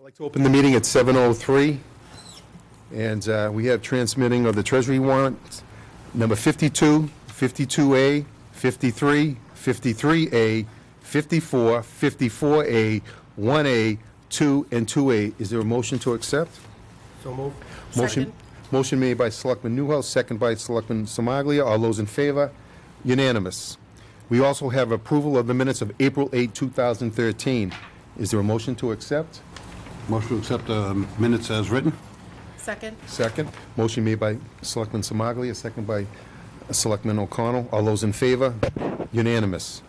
I'd like to open the meeting at 7:03, and we have transmitting of the Treasury warrant number 52, 52A, 53, 53A, 54, 54A, 1A, 2, and 2A. Is there a motion to accept? So moved. Motion made by Selectman Newhouse, second by Selectman Somaglia. All those in favor? Unanimous. We also have approval of the minutes of April 8, 2013. Is there a motion to accept? Motion to accept the minutes as written. Second. Second. Motion made by Selectman Somaglia, second by Selectman O'Connell. All those in favor? Unanimous.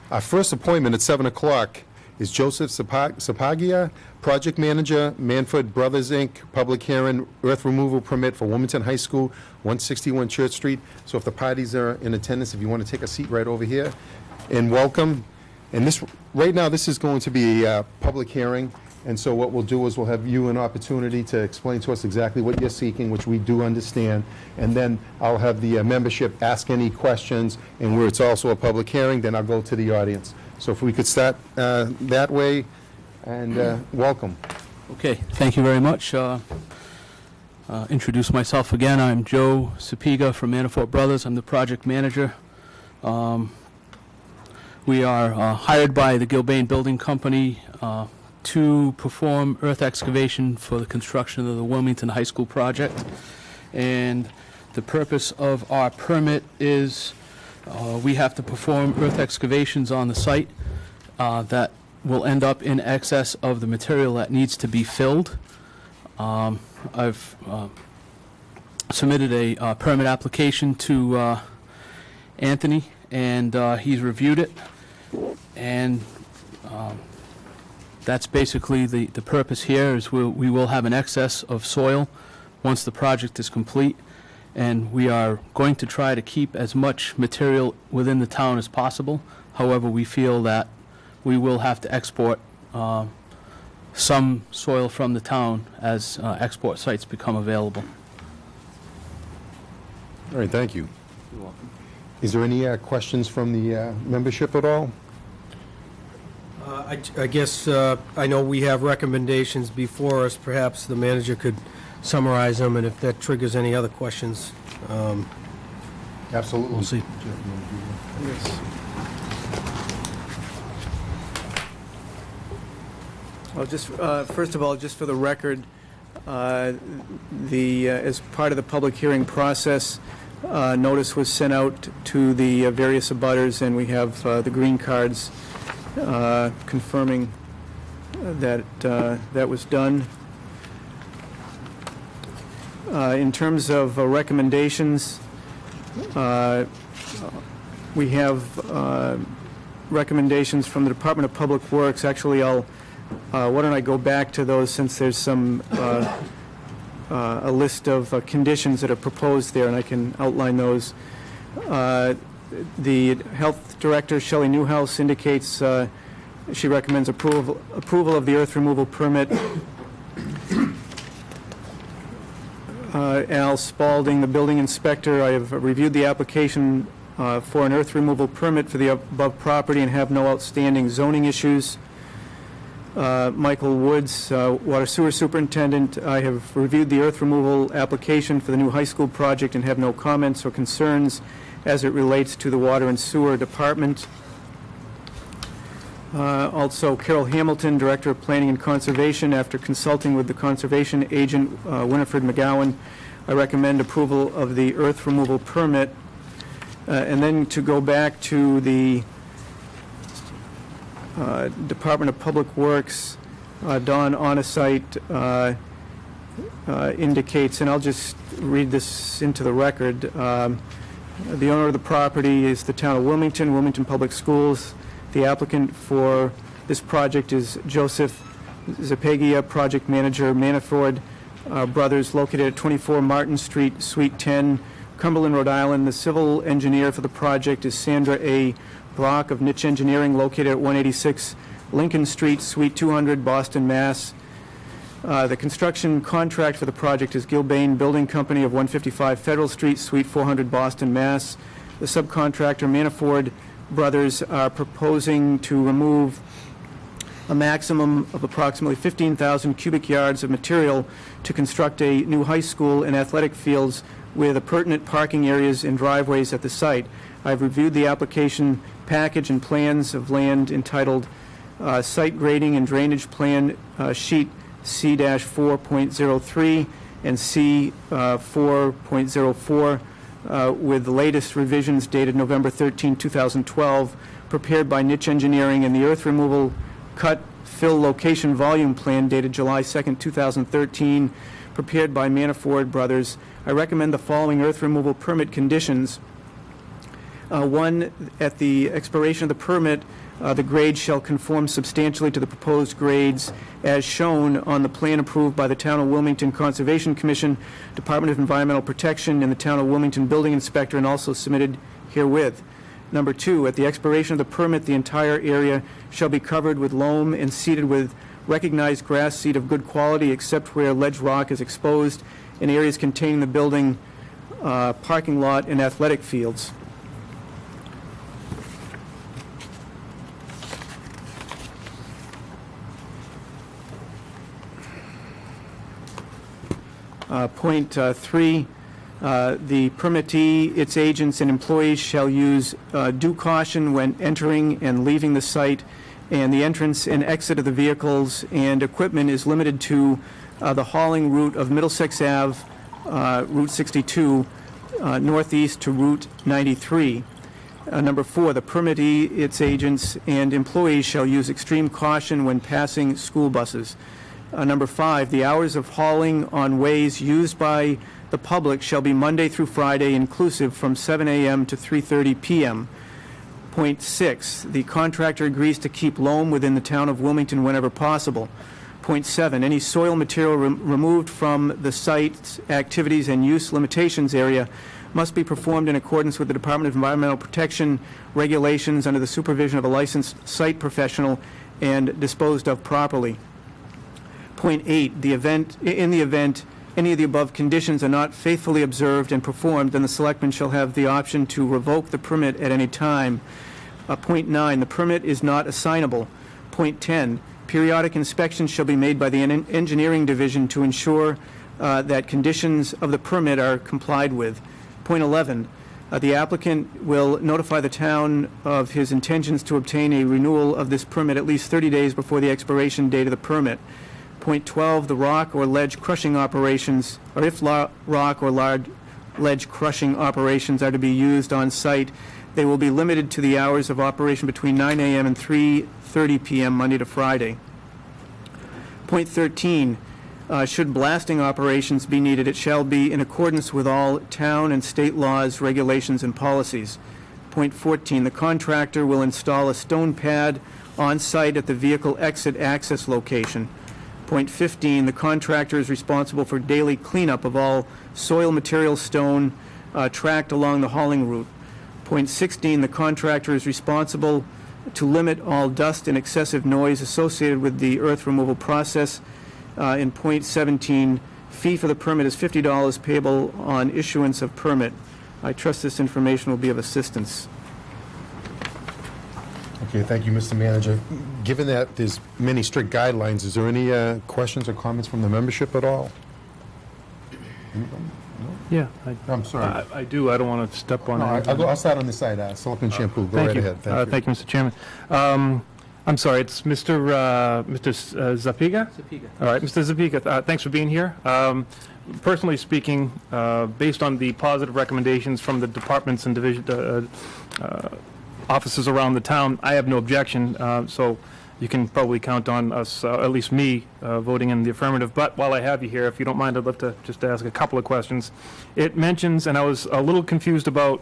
Our first appointment at 7 o'clock is Joseph Sapagia, Project Manager, Manford Brothers, Inc., public hearing, earth removal permit for Wilmington High School, 161 Church Street. So if the parties are in attendance, if you want to take a seat right over here, and welcome. And this, right now, this is going to be a public hearing, and so what we'll do is we'll have you an opportunity to explain to us exactly what you're seeking, which we do understand, and then I'll have the membership ask any questions, and where it's also a public hearing, then I'll go to the audience. So if we could start that way, and welcome. Okay, thank you very much. Introduce myself again. I'm Joe Sapiga from Manafort Brothers. I'm the project manager. We are hired by the Gilbane Building Company to perform earth excavation for the construction of the Wilmington High School project. And the purpose of our permit is we have to perform earth excavations on the site that will end up in excess of the material that needs to be filled. I've submitted a permit application to Anthony, and he's reviewed it. And that's basically the purpose here is we will have an excess of soil once the project is complete. And we are going to try to keep as much material within the town as possible. However, we feel that we will have to export some soil from the town as export sites become available. All right, thank you. You're welcome. Is there any questions from the membership at all? I guess I know we have recommendations before us. Perhaps the manager could summarize them, and if that triggers any other questions. Absolutely. We'll see. Well, just first of all, just for the record, as part of the public hearing process, notice was sent out to the various abutters, and we have the green cards confirming that that was done. In terms of recommendations, we have recommendations from the Department of Public Works. Actually, why don't I go back to those, since there's some a list of conditions that are proposed there, and I can outline those. The Health Director, Shelley Newhouse, indicates she recommends approval of the earth removal permit. Al Spalding, the Building Inspector, I have reviewed the application for an earth removal permit for the above property and have no outstanding zoning issues. Michael Woods, Water Sewer Superintendent, I have reviewed the earth removal application for the new high school project and have no comments or concerns as it relates to the Water and Sewer Department. Also, Carol Hamilton, Director of Planning and Conservation, after consulting with the conservation agent, Winifred McGowan, I recommend approval of the earth removal permit. And then to go back to the Department of Public Works, Don Onesite indicates, and I'll just read this into the record, the owner of the property is the town of Wilmington, Wilmington Public Schools. The applicant for this project is Joseph Zapagia, Project Manager, Manafort Brothers, located at 24 Martin Street, Suite 10, Cumberland, Rhode Island. The civil engineer for the project is Sandra A. Brock of Niche Engineering, located at 186 Lincoln Street, Suite 200, Boston, Mass. The construction contract for the project is Gilbane Building Company of 155 Federal Street, Suite 400, Boston, Mass. The subcontractor, Manafort Brothers, are proposing to remove a maximum of approximately 15,000 cubic yards of material to construct a new high school and athletic fields with pertinent parking areas and driveways at the site. I've reviewed the application package and plans of land entitled Site Grading and Drainage Plan Sheet C-4.03 and C-4.04 with the latest revisions dated November 13, 2012, prepared by Niche Engineering, and the earth removal cut fill location volume plan dated July 2, 2013, prepared by Manafort Brothers. I recommend the following earth removal permit conditions. One, at the expiration of the permit, the grade shall conform substantially to the proposed grades as shown on the plan approved by the Town of Wilmington Conservation Commission, Department of Environmental Protection, and the Town of Wilmington Building Inspector, and also submitted herewith. Number two, at the expiration of the permit, the entire area shall be covered with loam and seeded with recognized grass seed of good quality, except where ledge rock is exposed in areas containing the building, parking lot, and athletic fields. Point 3, the permittee, its agents, and employees shall use due caution when entering and leaving the site, and the entrance and exit of the vehicles and equipment is limited to the hauling route of Middlesex Ave, Route 62, northeast to Route 93. Number 4, the permittee, its agents, and employees shall use extreme caution when passing school buses. Number 5, the hours of hauling on ways used by the public shall be Monday through Friday inclusive from 7 a.m. to 3:30 p.m. Point 6, the contractor agrees to keep loam within the Town of Wilmington whenever possible. Point 7, any soil material removed from the site's activities and use limitations area must be performed in accordance with the Department of Environmental Protection regulations under the supervision of a licensed site professional and disposed of properly. Point 8, in the event any of the above conditions are not faithfully observed and performed, then the Selectmen shall have the option to revoke the permit at any time. Point 9, the permit is not assignable. Point 10, periodic inspections shall be made by the Engineering Division to ensure that conditions of the permit are complied with. Point 11, the applicant will notify the town of his intentions to obtain a renewal of this permit at least 30 days before the expiration date of the permit. Point 12, the rock or ledge crushing operations, or if rock or large ledge crushing operations are to be used on site, they will be limited to the hours of operation between 9 a.m. and 3:30 p.m. Monday to Friday. Point 13, should blasting operations be needed, it shall be in accordance with all town and state laws, regulations, and policies. Point 14, the contractor will install a stone pad on site at the vehicle exit access location. Point 15, the contractor is responsible for daily cleanup of all soil material stone tracked along the hauling route. Point 16, the contractor is responsible to limit all dust and excessive noise associated with the earth removal process. In point 17, fee for the permit is $50 payable on issuance of permit. I trust this information will be of assistance. Okay, thank you, Mr. Manager. Given that there's many strict guidelines, is there any questions or comments from the membership at all? Yeah, I'm sorry. I do. I don't want to step on No, anything. I'll start on this side. Selectman Shampoo, go Thank right you. ahead. Thank you, Mr. Chairman. I'm sorry, it's Mr. Zapiga? Zapiga. All right, Mr. Zapiga, thanks for being here. Personally speaking, based on the positive recommendations from the departments and division offices around the town, I have no objection, so you can probably count on us, at least me, voting in the affirmative. But while I have you here, if you don't mind, I'd love to just ask a couple of questions. It mentions, and I was a little confused about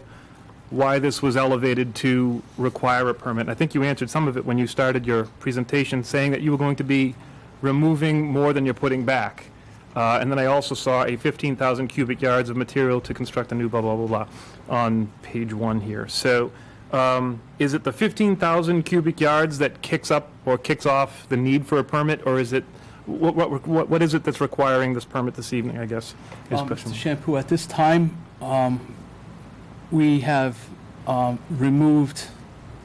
why this was elevated to require a permit. I think you answered some of it when you started your presentation, saying that you were going to be removing more than you're putting back. And then I also saw a 15,000 cubic yards of material to construct a new blah, blah, blah, blah on page 1 here. So is it the 15,000 cubic yards that kicks up or kicks off the need for a permit, or is it, what is it that's requiring this permit this evening, I guess? Mr. Shampoo, at this time, we have removed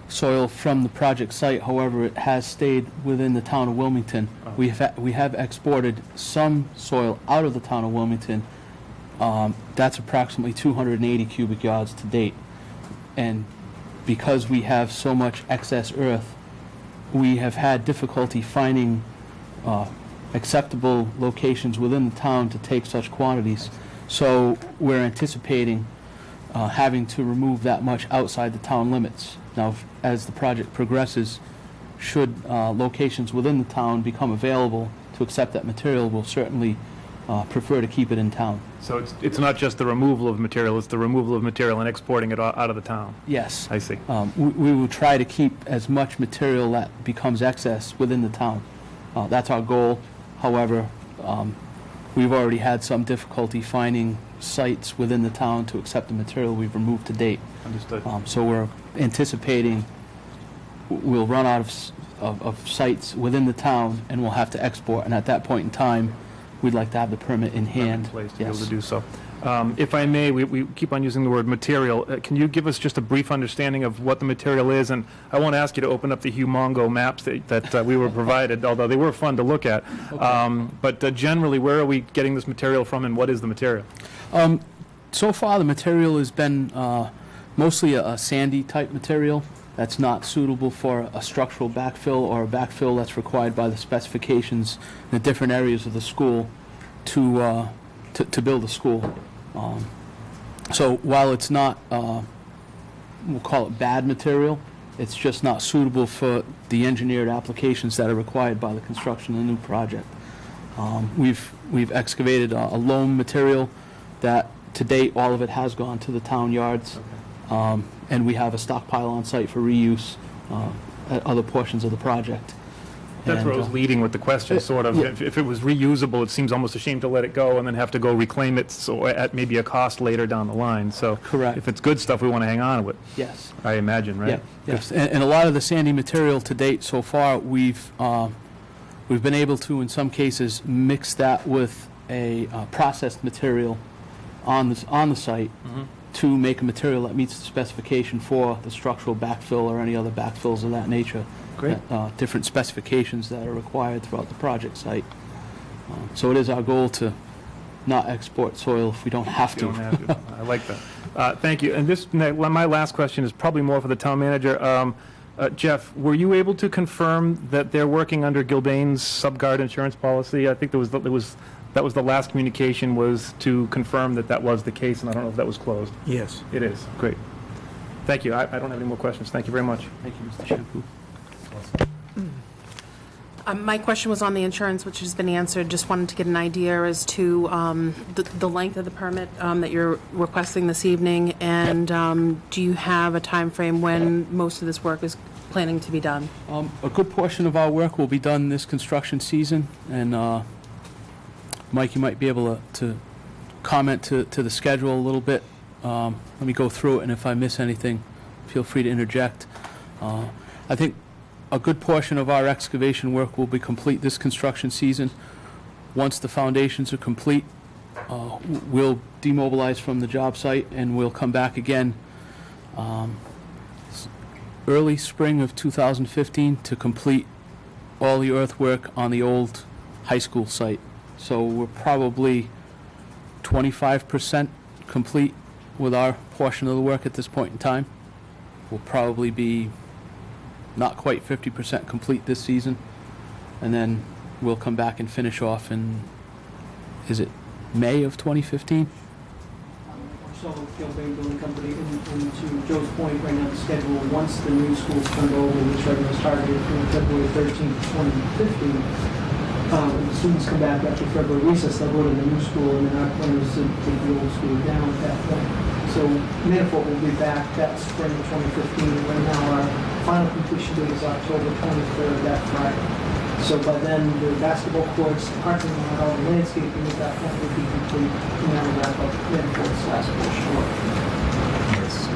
soil from the project site. However, it has stayed within the town of Wilmington. We have exported some soil out of the town of Wilmington. That's approximately 280 cubic yards to date. And because we have so much excess earth, we have had difficulty finding acceptable locations within the town to take such quantities. So we're anticipating having to remove that much outside the town limits. Now, as the project progresses, should locations within the town become available to accept that material, we'll certainly prefer to keep it in town. So it's not just the removal of material, it's the removal of material and exporting it out of the town? Yes. I see. We will try to keep as much material that becomes excess within the town. That's our goal. However, we've already had some difficulty finding sites within the town to accept the material we've removed to date. Understood. So we're anticipating we'll run out of sites within the town and we'll have to export. And at that point in time, we'd like to have the permit in hand. In place to be able to do so. If I may, we keep on using the word material. Can you give us just a brief understanding of what the material is? And I won't ask you to open up the Humongo maps that we were provided, although they were fun to look at. Okay. But generally, where are we getting this material from, and what is the material? So far, the material has been mostly a sandy type material that's not suitable for a structural backfill or a backfill that's required by the specifications in the different areas of the school to build a school. So while it's not, we'll call it bad material, it's just not suitable for the engineered applications that are required by the construction of the new project. We've excavated a loam material that, to date, all of it has gone to the town yards. Okay. And we have a stockpile on site for reuse at other portions of the project. That's where I was leading with the question, sort of. Yeah. If it was reusable, it seems almost a shame to let it go and then have to go reclaim it so at maybe a cost later down the line. So correct. If it's good stuff, we want to hang on to it. Yes. I imagine, right? Yeah. Yes. And a lot of the sandy material to date so far, we've been able to, in some cases, mix that with a processed material on the site. Mm-hmm. To make a material that meets the specification for the structural backfill or any other backfills of that nature. Great. Different specifications that are required throughout the project site. So it is our goal to not export soil if we don't have to. I like that. Thank you. And my last question is probably more for the town manager. Jeff, were you able to confirm that they're working under Gilbane's subguard insurance policy? I think that was the last communication, was to confirm that was the case, and I don't know if that was closed. Yes. It is. Great. Thank you. I don't have any more questions. Thank you very much. Thank you, Mr. Shampoo. My question was on the insurance, which has been answered. Just wanted to get an idea as to the length of the permit that you're requesting this evening, and do you have a time frame when most of this work is planning to be done? A good portion of our work will be done this construction season, and Mike, you might be able to comment to the schedule a little bit. Let me go through it, and if I miss anything, feel free to interject. I think a good portion of our excavation work will be complete this construction season. Once the foundations are complete, we'll demobilize from the job site, and we'll come back again early spring of 2015 to complete all the earthwork on the old high school site. So we're probably 25% complete with our portion of the work at this point in time. We'll probably be not quite 50% complete this season, and then we'll come back and finish off in, is it May of 2015? So Gilbane Building Company, and to Joe's point, right now the schedule, once the new school's turned over, which was targeted for February 13th, 2015, when the students come back after February recess, they'll go to the new school, and then our plan is to take the old school down at that point. So Manifold will be back that spring of 2015, and right now our final completion date is October 23rd, that Friday. So by then, the basketball courts, the parking lot, all the landscaping at that point would be complete, and that will wrap up Maniford's last portion of work. Yes.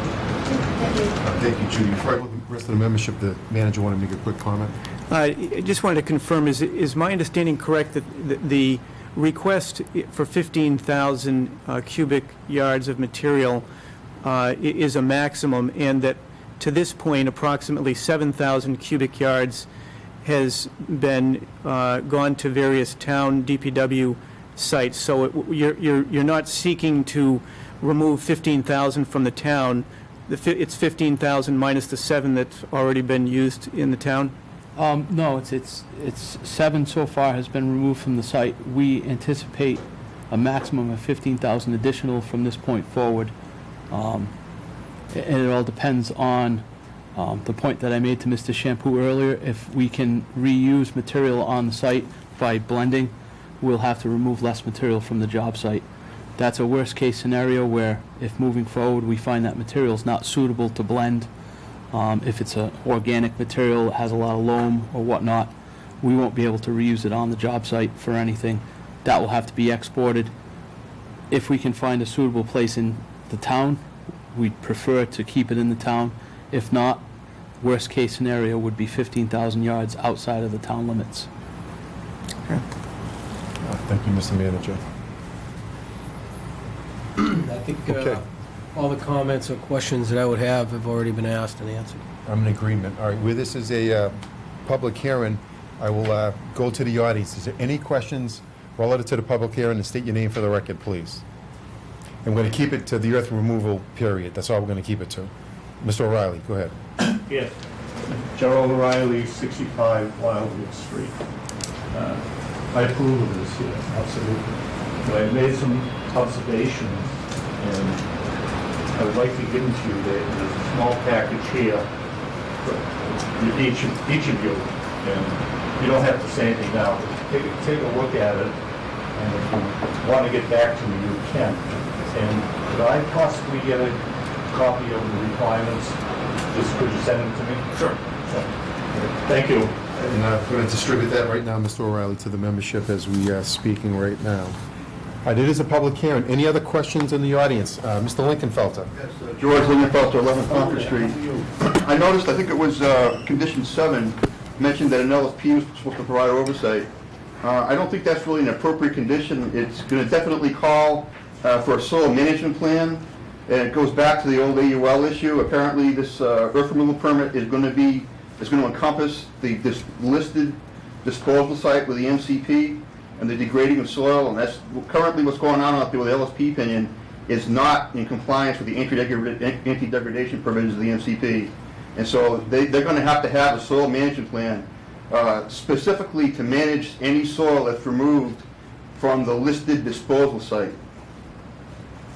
Thank you, Judy. Before I go to the rest of the membership, the manager wanted to make a quick comment. I just wanted to confirm, is my understanding correct that the request for 15,000 cubic yards of material is a maximum, and that to this point, approximately 7,000 cubic yards has been gone to various town DPW sites. So you're not seeking to remove 15,000 from the town. It's 15,000 minus the 7 that's already been used in the town? No, it's 7 so far has been removed from the site. We anticipate a maximum of 15,000 additional from this point forward. And it all depends on the point that I made to Mr. Shampoo earlier. If we can reuse material on the site by blending, we'll have to remove less material from the job site. That's a worst-case scenario where, if moving forward we find that material is not suitable to blend, if it's an organic material that has a lot of loam or whatnot, we won't be able to reuse it on the job site for anything. That will have to be exported. If we can find a suitable place in the town, we'd prefer to keep it in the town. If not, worst-case scenario would be 15,000 yards outside of the town limits. Thank you, Mr. Manager. I think Okay. all the comments or questions that I would have already been asked and answered. I'm in agreement. All right, where this is a public hearing, I will go to the audience. Is there any questions relative to the public hearing? And state your name for the record, please. And we're going to keep it to the earth removal period. That's all we're going to keep it to. Mr. O'Reilly, go ahead. Yes. Gerald O'Reilly, 65 Wildwood Street. I approve of this here, absolutely. But I made some observations, and I would like to give them to you. There's a small package here for each of you, and you don't have to say anything now. Take a look at it, and if you want to get back to me, you can. And could I possibly get a copy of the requirements? Just could you send them to me? Sure. Thank you. And we're going to distribute that right now, Mr. O'Reilly, to the membership as we are speaking right now. It is a public hearing. Any other questions in the audience? Mr. Lincolnfelter? George Lingenfelter, 11 Concord Street. I noticed, I think it was condition 7, mentioned that an LFP was supposed to provide oversight. I don't think that's really an appropriate condition. It's going to definitely call for a soil management plan, and it goes back to the old AUL issue. Apparently, this earth removal permit is going to encompass this listed disposal site with the MCP and the degrading of soil, and that's currently what's going on out there with the LSP opinion is not in compliance with the anti-degradation provisions of the MCP. And so they're going to have a soil management plan specifically to manage any soil that's removed from the listed disposal site.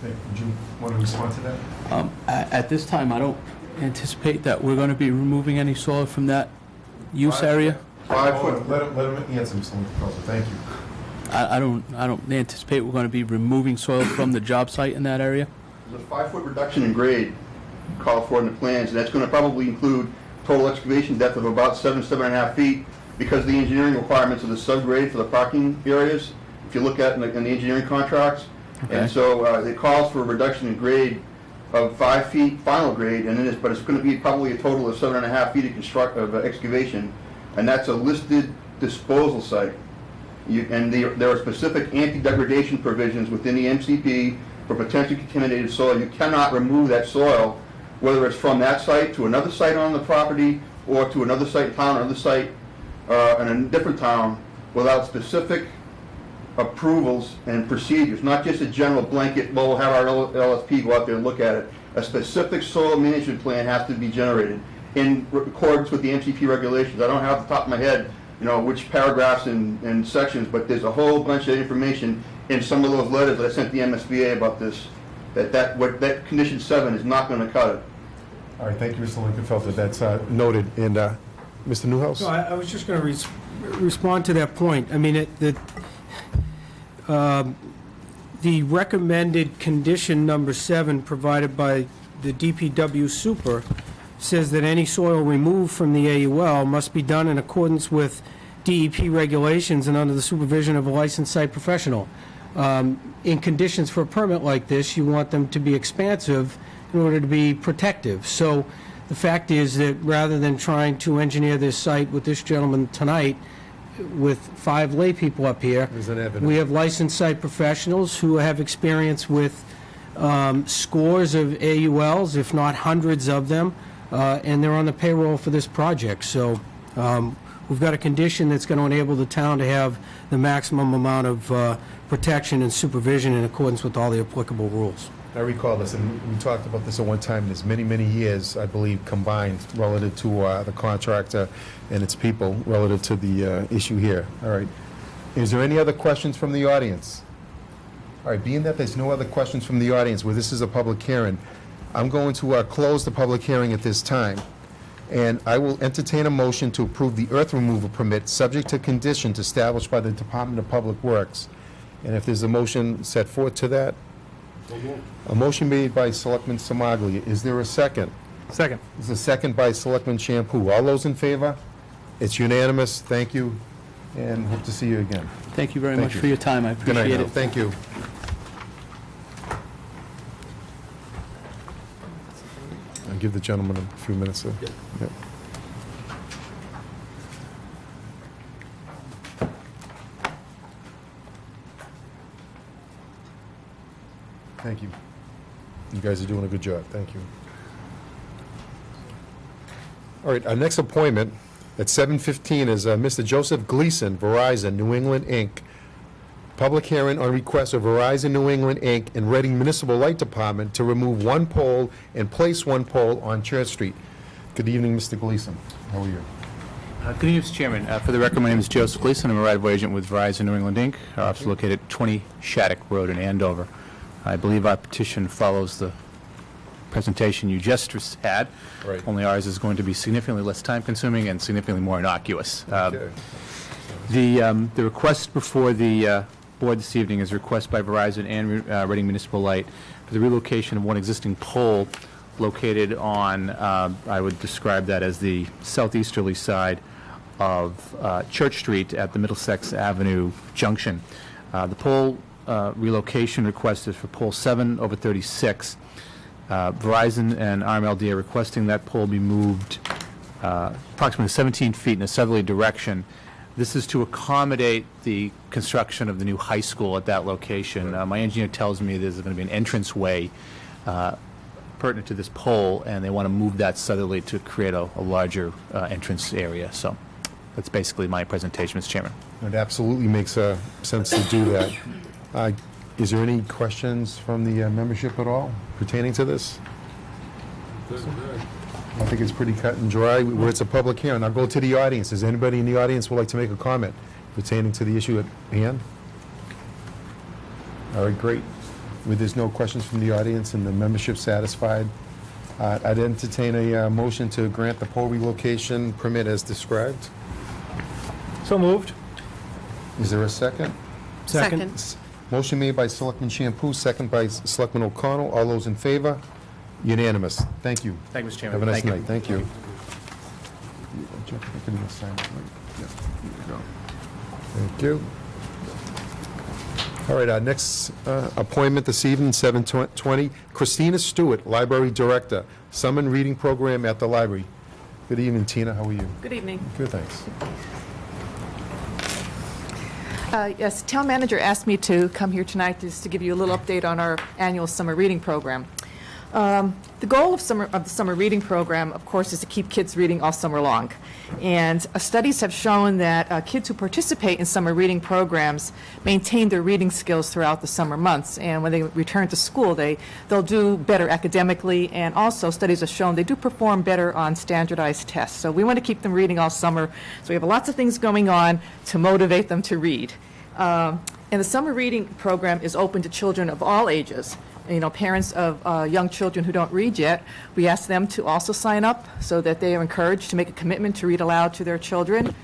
Would you want to respond to that? At this time, I don't anticipate that we're going to be removing any soil from that use area. 5 foot. Let him answer, Mr. Lincolnfelter. Thank you. I don't anticipate we're going to be removing soil from the job site in that area. There's a 5-foot reduction in grade called for in the plans, and that's going to probably include total excavation depth of about 7.5 feet because of the engineering requirements of the subgrade for the parking areas, if you look at in the engineering contracts. Okay. And so it calls for a reduction in grade of 5 feet final grade, and then but it's going to be probably a total of 7.5 feet of excavation, and that's a listed disposal site. There are specific anti-degradation provisions within the MCP for potentially contaminated soil. You cannot remove that soil, whether it's from that site to another site on the property or to another site in town, another site in a different town, without specific approvals and procedures, not just a general blanket, well, we'll have our LSP go out there and look at it. A specific soil management plan has to be generated in accordance with the MCP regulations. I don't have off the top of my head, which paragraphs and sections, but there's a whole bunch of information in some of those letters that I sent the MSBA about this, that condition 7 is not going to cut it. All right, thank you, Mr. Lincolnfelter. That's noted. And Mr. Newhouse? So I was just going to respond to that point. I mean, the recommended condition number 7 provided by the DPW super says that any soil removed from the AUL must be done in accordance with DEP regulations and under the supervision of a licensed site professional. In conditions for a permit like this, you want them to be expansive in order to be protective. So the fact is that rather than trying to engineer this site with this gentleman tonight, with 5 lay people up here, we have licensed site professionals who have experience with scores of AULs, if not hundreds of them, and they're on the payroll for this project. So we've got a condition that's going to enable the town to have the maximum amount of protection and supervision in accordance with all the applicable rules. I recall this, and we talked about this at one time. There's many, many years, I believe, combined relative to the contractor and its people relative to the issue here. All right. Is there any other questions from the audience? All right, being that there's no other questions from the audience, where this is a public hearing, I'm going to close the public hearing at this time. And I will entertain a motion to approve the earth removal permit, subject to conditions established by the Department of Public Works. And if there's a motion set forth to that? A motion made by Selectman Somaglia. Is there a second? Second. There's a second by Selectman Champoux. All those in favor? It's unanimous. Thank you, and hope to see you again. Thank you very Thank much you. for your time. I Good night appreciate now. it. Thank you. I'll give the gentleman a few minutes. Yep. Thank you. You guys are doing a good job. Thank you. All right, our next appointment at 7:15 is Mr. Joseph Gleason, Verizon New England, Inc. Public hearing on request of Verizon New England, Inc. and Reading Municipal Light Department to remove one pole and place one pole on Church Street. Good evening, Mr. Gleason. How are you? Good evening, Mr. Chairman. For the record, my name is Joseph Gleason. I'm a right-of-way agent with Verizon New England, Inc. Our office is located at 20 Shattuck Road in Andover. I believe our petition follows the presentation you just had. Right. Only ours is going to be significantly less time-consuming and significantly more innocuous. Okay. The request before the board this evening is a request by Verizon and Reading Municipal Light for the relocation of one existing pole located on, I would describe that as the southeasterly side of Church Street at the Middlesex Avenue junction. The pole relocation request is for pole 7 over 36. Verizon and RMLD are requesting that pole be moved approximately 17 feet in a southerly direction. This is to accommodate the construction of the new high school at that location. My engineer tells me there's going to be an entranceway pertinent to this pole, and they want to move that southerly to create a larger entrance area. So that's basically my presentation, Mr. Chairman. It absolutely makes sense to do that. Is there any questions from the membership at all pertaining to this? I think it's pretty cut and dry. Where it's a public hearing, I'll go to the audience. Does anybody in the audience would like to make a comment pertaining to the issue at hand? All right, great. Where there's no questions from the audience and the membership satisfied, I'd entertain a motion to grant the pole relocation permit as described. So moved. Is there a second? Second. Motion made by Selectman Champoux, second by Selectman O'Connell. All those in favor? Unanimous. Thank you. Thank you, Mr. Chairman. Have a nice Thank you. night. Thank you. Jeff, I couldn't even sign it, right? Yeah, here you go. Thank you. All right, our next appointment this evening, 7:20, Christina Stewart, Library Director, Summer Reading Program at the library. Good evening, Tina. How are you? Good evening. Good, thanks. Yes, town manager asked me to come here tonight just to give you a little update on our annual summer reading program. The goal of the summer reading program, of course, is to keep kids reading all summer long. And studies have shown that kids who participate in summer reading programs maintain their reading skills throughout the summer months. And when they return to school, they'll do better academically, and also studies have shown they do perform better on standardized tests. So we want to keep them reading all summer. So we have lots of things going on to motivate them to read. And the summer reading program is open to children of all ages. You know, parents of young children who don't read yet, we ask them to also sign up so that they are encouraged to make a commitment to read aloud to their children.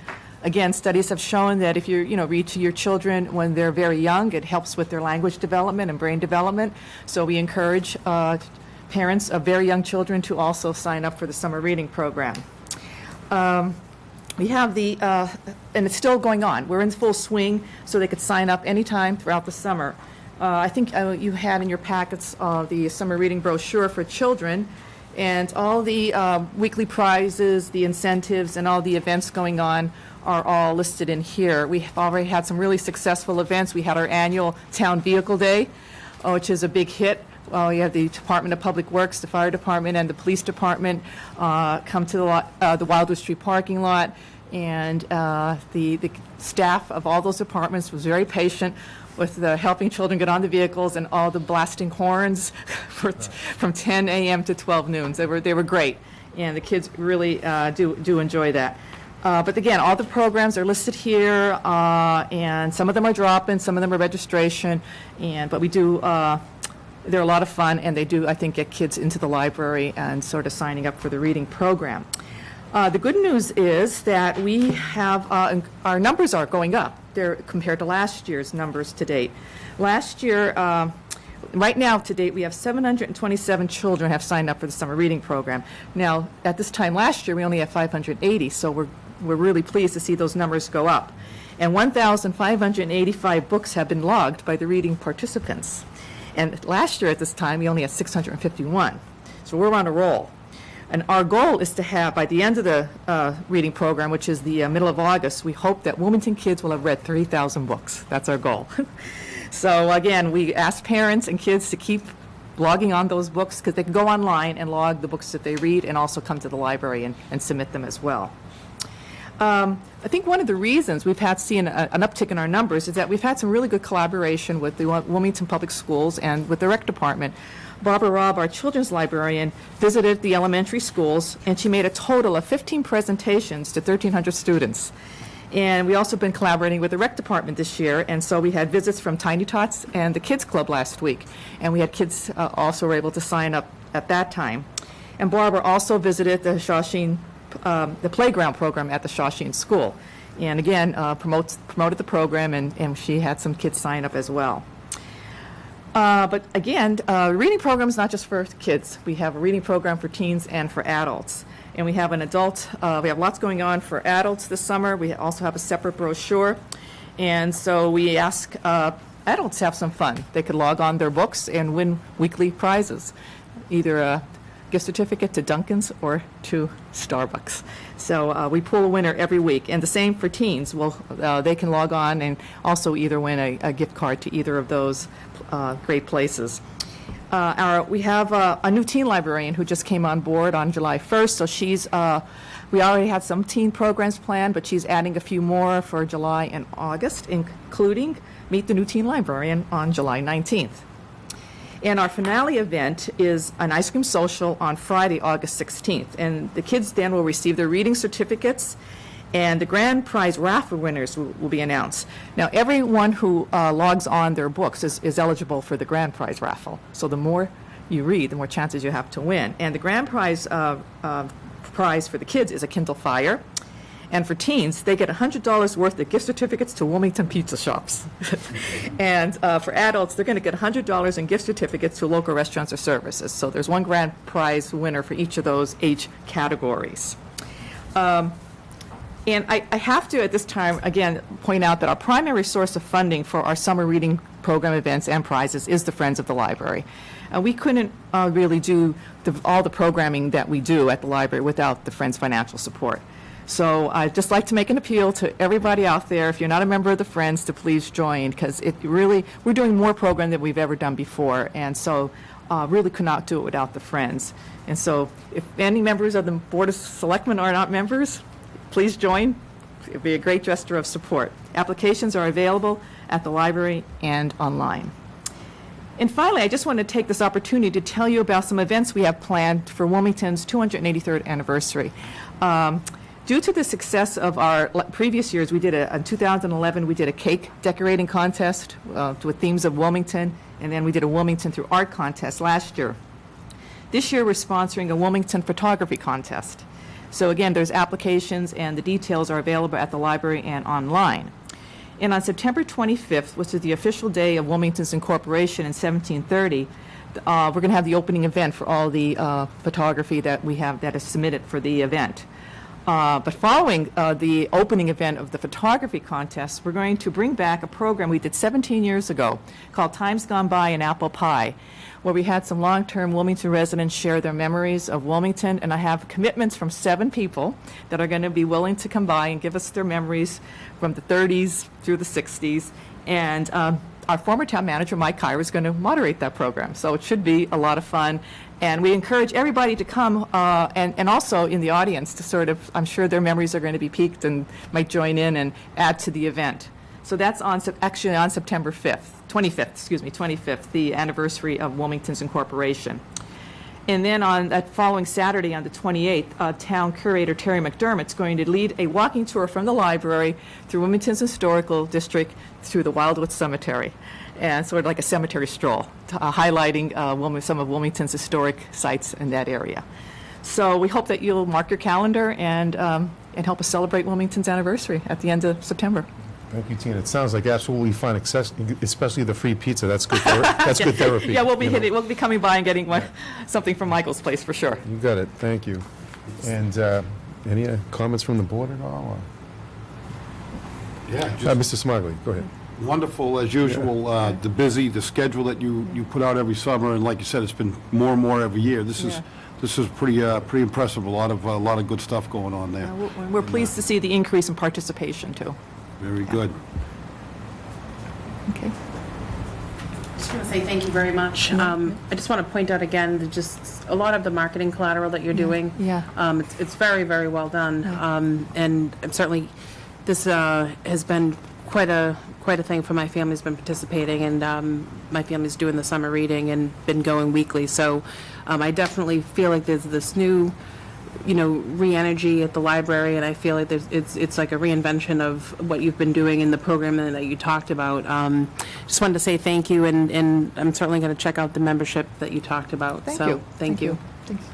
Again, studies have shown that if you read to your children when they're very young, it helps with their language development and brain development. So we encourage parents of very young children to also sign up for the summer reading program. We have and it's still going on. We're in full swing, so they could sign up anytime throughout the summer. I think you had in your packets the summer reading brochure for children, and all the weekly prizes, the incentives, and all the events going on are all listed in here. We have already had some really successful events. We had our annual Town Vehicle Day, which is a big hit. you have the Department of Public Works, the Fire Department, and the Police Department come to the Wildwood Street parking lot, and the staff of all those departments was very patient with helping children get on the vehicles and all the blasting horns from 10 a.m. to 12 noon. They were great, and the kids really do enjoy that. But again, all the programs are listed here, and some of them are drop-in, some of them are registration, but we do, they're a lot of fun, and they do, I think, get kids into the library and sort of signing up for the reading program. The good news is that we have, our numbers are going up compared to last year's numbers to date. Last year, right now, to date, we have 727 children have signed up for the summer reading program. Now, at this time last year, we only had 580, so we're really pleased to see those numbers go up. And 1,585 books have been logged by the reading participants. And last year at this time, we only had 651. So we're on a roll. And our goal is to have, by the end of the reading program, which is the middle of August, we hope that Wilmington kids will have read 3,000 books. That's our goal. So again, we ask parents and kids to keep logging on those books, because they can go online and log the books that they read and also come to the library and submit them as well. I think one of the reasons we've had seen an uptick in our numbers is that we've had some really good collaboration with the Wilmington Public Schools and with the rec department. Barbara Robb, our children's librarian, visited the elementary schools, and she made a total of 15 presentations to 1,300 students. And we also been collaborating with the rec department this year, and so we had visits from Tiny Tots and the Kids Club last week, and we had kids also were able to sign up at that time. And Barbara also visited the Shawshene, the playground program at the Shawshene School, and again promoted the program, and she had some kids sign up as well. But again, the reading program is not just for kids. We have a reading program for teens and for adults. And we have an adult, we have lots going on for adults this summer. We also have a separate brochure. And so we ask adults to have some fun. They could log on their books and win weekly prizes, either a gift certificate to Dunkin's or to Starbucks. So we pull a winner every week. And the same for teens. They can log on and also either win a gift card to either of those great places. We have a new teen librarian who just came on board on July 1st, so we already had some teen programs planned, but she's adding a few more for July and August, including Meet the New Teen Librarian on July 19th. And our finale event is an ice cream social on Friday, August 16th, and the kids then will receive their reading certificates, and the grand prize raffle winners will be announced. Now, everyone who logs on their books is eligible for the grand prize raffle. So the more you read, the more chances you have to win. And the grand prize for the kids is a Kindle Fire. And for teens, they get $100 worth of gift certificates to Wilmington pizza shops. And for adults, they're going to get $100 in gift certificates to local restaurants or services. So there's one grand prize winner for each of those age categories. And I have to, at this time, again, point out that our primary source of funding for our summer reading program events and prizes is the Friends of the Library. We couldn't really do all the programming that we do at the library without the Friends' financial support. So I'd just like to make an appeal to everybody out there, if you're not a member of the Friends, to please join, because we're doing more program than we've ever done before, and so really could not do it without the Friends. And so if any members of the Board of Selectmen are not members, please join. It would be a great gesture of support. Applications are available at the library and online. And finally, I just want to take this opportunity to tell you about some events we have planned for Wilmington's 283rd anniversary. Due to the success of our previous years, in 2011, we did a cake decorating contest with themes of Wilmington, and then we did a Wilmington Through Art contest last year. This year, we're sponsoring a Wilmington photography contest. So again, there's applications, and the details are available at the library and online. And on September 25th, which is the official day of Wilmington's incorporation in 1730, we're going to have the opening event for all the photography that we have that is submitted for the event. But following the opening event of the photography contest, we're going to bring back a program we did 17 years ago called Times Gone By in Apple Pie, where we had some long-term Wilmington residents share their memories of Wilmington, and I have commitments from 7 people that are going to be willing to come by and give us their memories from the 30s through the 60s. And our former town manager, Mike Kyer, is going to moderate that program. So it should be a lot of fun. And we encourage everybody to come, and also in the audience to sort of, I'm sure their memories are going to be piqued and might join in and add to the event. So that's actually on September 25th, the anniversary of Wilmington's incorporation. And then on that following Saturday, on the 28th, town curator Terry McDermott's going to lead a walking tour from the library through Wilmington's historical district through the Wildwood Cemetery, and sort of like a cemetery stroll, highlighting some of Wilmington's historic sites in that area. So we hope that you'll mark your calendar and help us celebrate Wilmington's anniversary at the end of September. Thank you, Tina. It sounds like absolutely fun, especially the free pizza. That's good. That's good therapy. Yeah, we'll be coming by and getting something from Michael's place for sure. You got it. Thank you. And any comments from the board at all? Yeah, Mr. Smiley, go ahead. wonderful as usual. The schedule that you put out every summer, and like you said, it's been more and more every year. This is pretty impressive. A lot of good stuff going on there. We're pleased to see the increase in participation too. Very good. Okay. I just want to say thank you very much. I just want to point out again that just a lot of the marketing collateral that you're doing. Yeah. It's very, very well done. And certainly this has been quite a thing for my family. Has been participating, and my family's doing the summer reading and been going weekly. So I definitely feel like there's this new, re-energy at the library, and I feel like it's like a reinvention of what you've been doing in the program that you talked about. Just wanted to say thank you, and I'm certainly going to check out the membership that you talked about. Thank so you. Thank you. Thanks.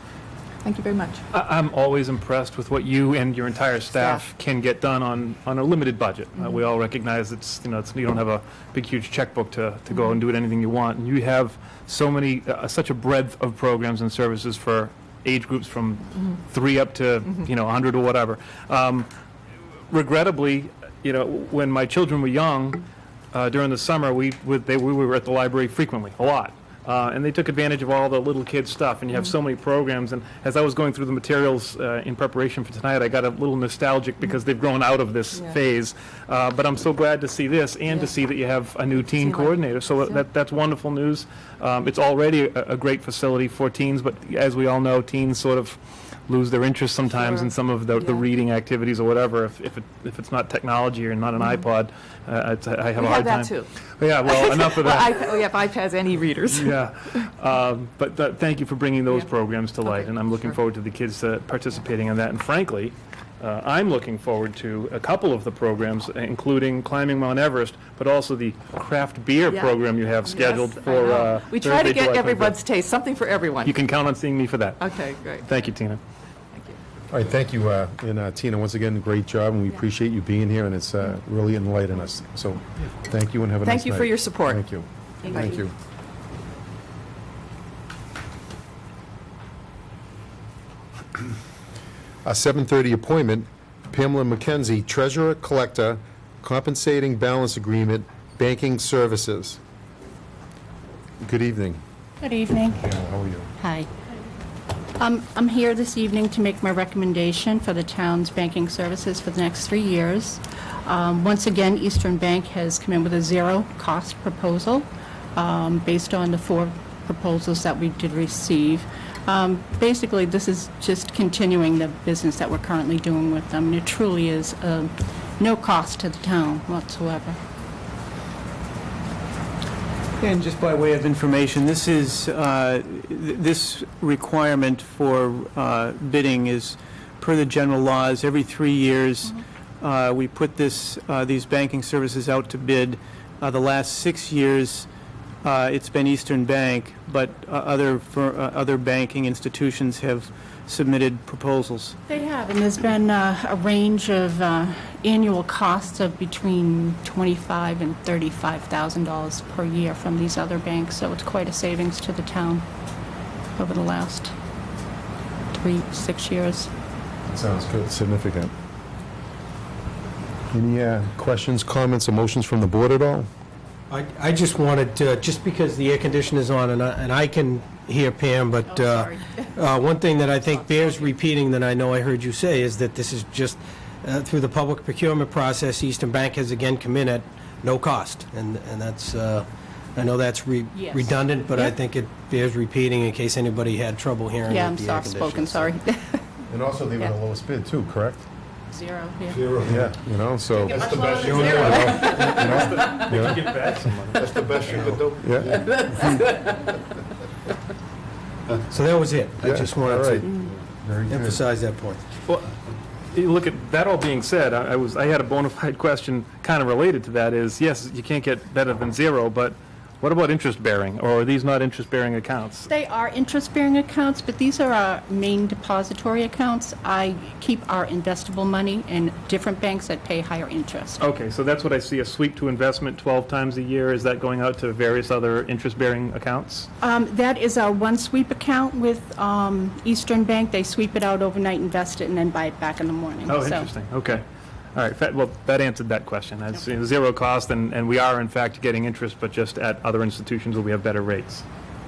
Thank you very much. I'm always impressed with what you and your entire staff can get done on a limited budget. We all recognize it's you don't have a big, huge checkbook to go and do anything you want. And you have so many, such a breadth of programs and services for age groups from 3 up to 100 or whatever. Regrettably, when my children were young, during the summer, we were at the library frequently, a lot. And they took advantage of all the little kids stuff, and you have so many programs. And as I was going through the materials in preparation for tonight, I got a little nostalgic because they've grown out of this phase. But I'm so glad to see this and to see that you have a new teen coordinator. So that's wonderful news. It's already a great facility for teens, but as we all know, teens sort of lose their interest sometimes in some of the reading activities or whatever. If it's not technology or not an iPod, I have a hard time. We have that too. Yeah, well, enough of that. We have iPads and e-readers. Yeah, but thank you for bringing those programs to light, and I'm looking forward to the kids participating in that. And frankly, I'm looking forward to a couple of the programs, including climbing Mount Everest, but also the craft beer program you have scheduled for we try to Thursday, get July everyone's 25th. taste, something for everyone. You can count on seeing me for that. Okay, great. Thank you, Tina. All right, thank you. And Tina, once again, great job, and we appreciate you being here, and it's really enlightening us. So thank you, and have a nice night. Thank you for your support. Thank you. Thank you. A 7:30 appointment, Pamela McKenzie, Treasurer Collector, Compensating Balance Agreement, Banking Services. Good evening. Good evening. How are you? Hi. I'm here this evening to make my recommendation for the town's banking services for the next 3 years. Once again, Eastern Bank has come in with a zero-cost proposal based on the 4 proposals that we did receive. Basically, this is just continuing the business that we're currently doing with them. It truly is no cost to the town whatsoever. And just by way of information, this is, this requirement for bidding is per the general laws. Every 3 years, we put these banking services out to bid. The last 6 years, it's been Eastern Bank, but other banking institutions have submitted proposals. They have, and there's been a range of annual costs of between $25,000 and $35,000 per year from these other banks, so it's quite a savings to the town over the last 6 years. Sounds good, significant. Any questions, comments, or motions from the board at all? I just wanted to, just because the air conditioner is on, and I can hear Pam, but one thing that I think bears repeating that I know I heard you say is that this is just through the public procurement process, Eastern Bank has again come in at no cost. And that's, I know that's Yes. redundant, but I Yep. think it bears repeating in case anybody had trouble hearing Yeah, I'm with the air soft-spoken, conditioning. sorry. And also, they were the Yeah. lowest bid too, correct? 0, yeah. Yeah, you know, so. Much the lower best than you zero. Yeah. Get back some money. That's the best you could do. Yeah. So that was it. I Yeah, just all wanted right. to Very good. emphasize that point. Well, you look at, that all being said, I had a bona fide question kind of related to that is, yes, you can't get better than 0, but what about interest-bearing? Or are these not interest-bearing accounts? They are interest-bearing accounts, but these are our main depository accounts. I keep our investable money in different banks that pay higher interest. Okay, so that's what I see, a sweep to investment 12 times a year. Is that going out to various other interest-bearing accounts? That is our one sweep account with Eastern Bank. They sweep it out overnight, invest it, and then buy it back in the morning. Oh, So- interesting, okay. All right, well, that answered that question. It's 0 cost, and we are in fact getting interest, but just at other institutions where we have better rates.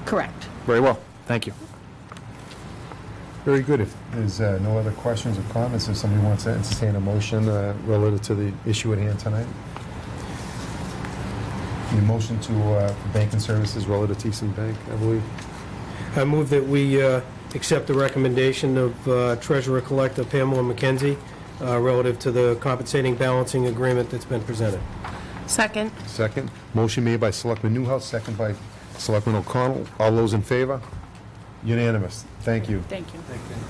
Correct. Very well, thank you. Very good. If there's no other questions or comments, if somebody wants to entertain a motion relative to the issue at hand tonight? The motion to for banking services relative to Eastern Bank, I believe. I move that we accept the recommendation of Treasurer Collector Pamela McKenzie relative to the compensating balancing agreement that's been presented. Second. Second. Motion made by Selectman Newhouse, second by Selectman O'Connell. All those in favor? Unanimous. Thank you. Thank you.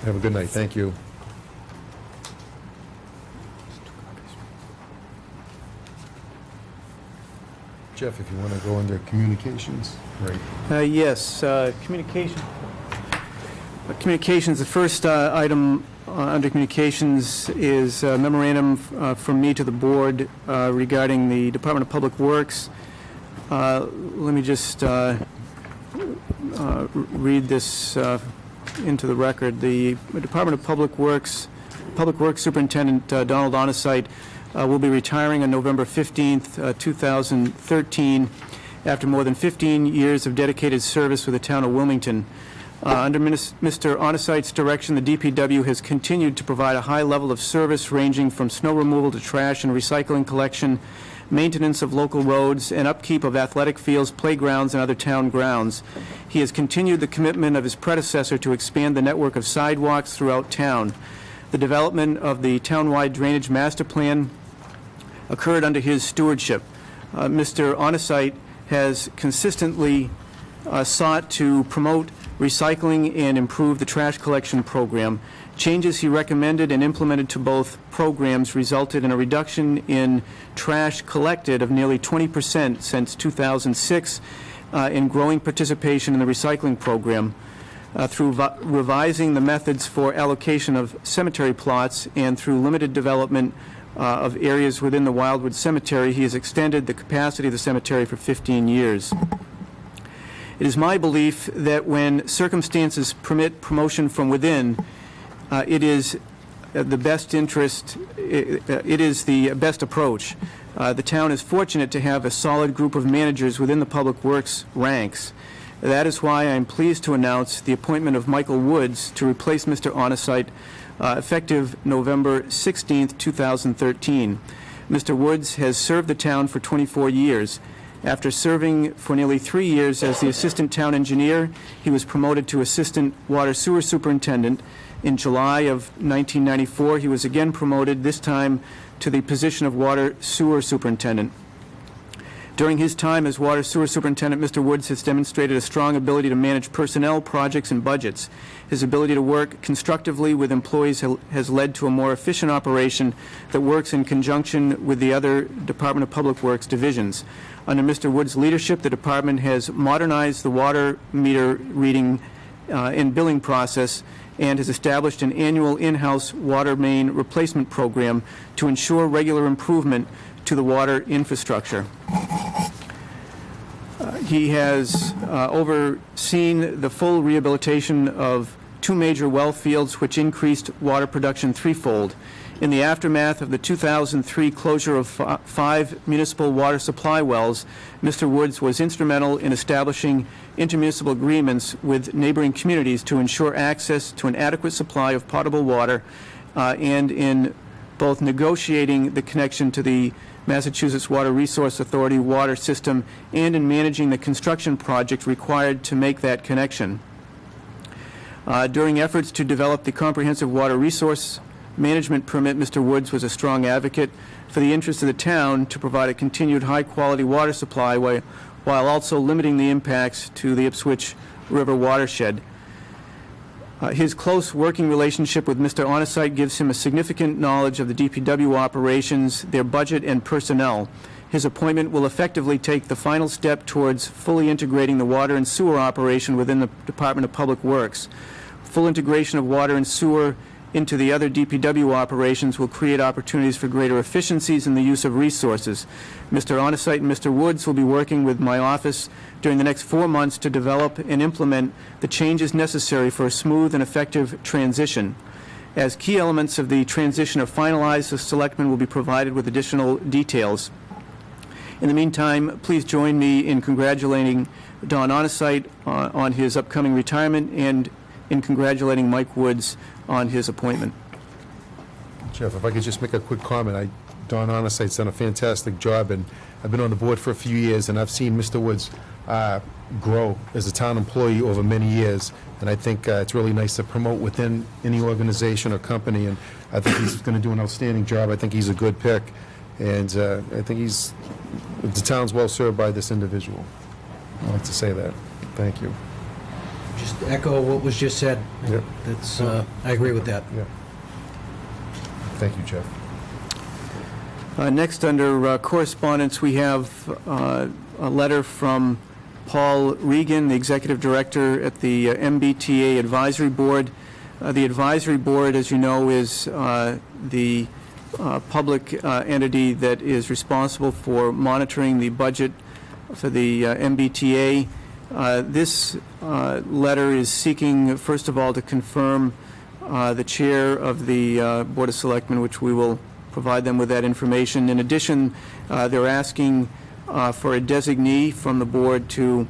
Have a good night. Thank you. Jeff, if you want to go under communications, great. Yes, communications, the first item under communications is a memorandum from me to the board regarding the Department of Public Works. Let me just read this into the record. The Department of Public Works Superintendent Donald Onesite will be retiring on November 15th, 2013, after more than 15 years of dedicated service with the town of Wilmington. Under Mr. Onesite's direction, the DPW has continued to provide a high level of service ranging from snow removal to trash and recycling collection, maintenance of local roads, and upkeep of athletic fields, playgrounds, and other town grounds. He has continued the commitment of his predecessor to expand the network of sidewalks throughout town. The development of the townwide drainage master plan occurred under his stewardship. Mr. Onesite has consistently sought to promote recycling and improve the trash collection program. Changes he recommended and implemented to both programs resulted in a reduction in trash collected of nearly 20% since 2006, in growing participation in the recycling program. Through revising the methods for allocation of cemetery plots and through limited development of areas within the Wildwood Cemetery, he has extended the capacity of the cemetery for 15 years. It is my belief that when circumstances permit promotion from within, it is the best interest, it is the best approach. The town is fortunate to have a solid group of managers within the Public Works ranks. That is why I am pleased to announce the appointment of Michael Woods to replace Mr. Onesite, effective November 16th, 2013. Mr. Woods has served the town for 24 years. After serving for nearly 3 years as the assistant town engineer, he was promoted to assistant water sewer superintendent. In July of 1994, he was again promoted, this time to the position of water sewer superintendent. During his time as water sewer superintendent, Mr. Woods has demonstrated a strong ability to manage personnel, projects, and budgets. His ability to work constructively with employees has led to a more efficient operation that works in conjunction with the other Department of Public Works divisions. Under Mr. Woods' leadership, the department has modernized the water meter reading and billing process and has established an annual in-house water main replacement program to ensure regular improvement to the water infrastructure. He has overseen the full rehabilitation of 2 major well fields, which increased water production threefold. In the aftermath of the 2003 closure of 5 municipal water supply wells, Mr. Woods was instrumental in establishing intermunicipal agreements with neighboring communities to ensure access to an adequate supply of potable water and in both negotiating the connection to the Massachusetts Water Resource Authority water system and in managing the construction project required to make that connection. During efforts to develop the comprehensive water resource management permit, Mr. Woods was a strong advocate for the interest of the town to provide a continued high-quality water supply while also limiting the impacts to the Ipswich River watershed. His close working relationship with Mr. Onesite gives him a significant knowledge of the DPW operations, their budget, and personnel. His appointment will effectively take the final step towards fully integrating the water and sewer operation within the Department of Public Works. Full integration of water and sewer into the other DPW operations will create opportunities for greater efficiencies in the use of resources. Mr. Onesite and Mr. Woods will be working with my office during the next 4 months to develop and implement the changes necessary for a smooth and effective transition. As key elements of the transition are finalized, the Selectmen will be provided with additional details. In the meantime, please join me in congratulating Don Onesite on his upcoming retirement and in congratulating Mike Woods on his appointment. Jeff, if I could just make a quick comment. Don Onesite's done a fantastic job, and I've been on the board for a few years, and I've seen Mr. Woods grow as a town employee over many years, and I think it's really nice to promote within any organization or company, and I think he's going to do an outstanding job. I think he's a good pick, and I think the town's well served by this individual. I'd like to say that. Thank you. Just echo what was just said. Yep. That's, I agree with that. Yeah. Thank you, Jeff. Next, under correspondence, we have a letter from Paul Regan, the Executive Director at the MBTA Advisory Board. The Advisory Board, as you know, is the public entity that is responsible for monitoring the budget for the MBTA. This letter is seeking, first of all, to confirm the chair of the Board of Selectmen, which we will provide them with that information. In addition, they're asking for a designee from the board to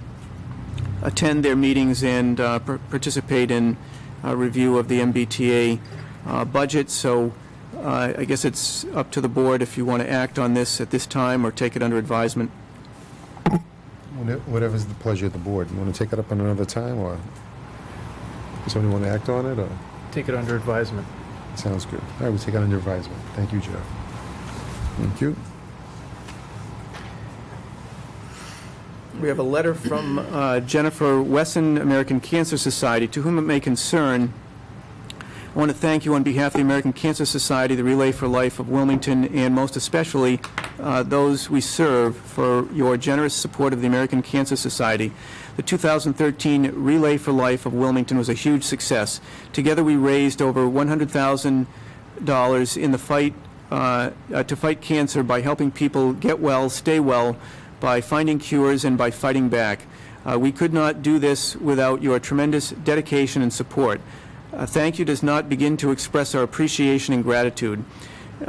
attend their meetings and participate in a review of the MBTA budget. So I guess it's up to the board if you want to act on this at this time or take it under advisement. Whatever's the pleasure of the board. You want to take it up on another time, or does somebody want to act on it, or? Take it under advisement. Sounds good. All right, we'll take it under advisement. Thank you, Jeff. Thank you. We have a letter from Jennifer Wesson, American Cancer Society. To whom it may concern, I want to thank you on behalf of the American Cancer Society, the Relay for Life of Wilmington, and most especially those we serve for your generous support of the American Cancer Society. The 2013 Relay for Life of Wilmington was a huge success. Together we raised over $100,000 in the fight to fight cancer by helping people get well, stay well, by finding cures and by fighting back. We could not do this without your tremendous dedication and support. Thank you does not begin to express our appreciation and gratitude.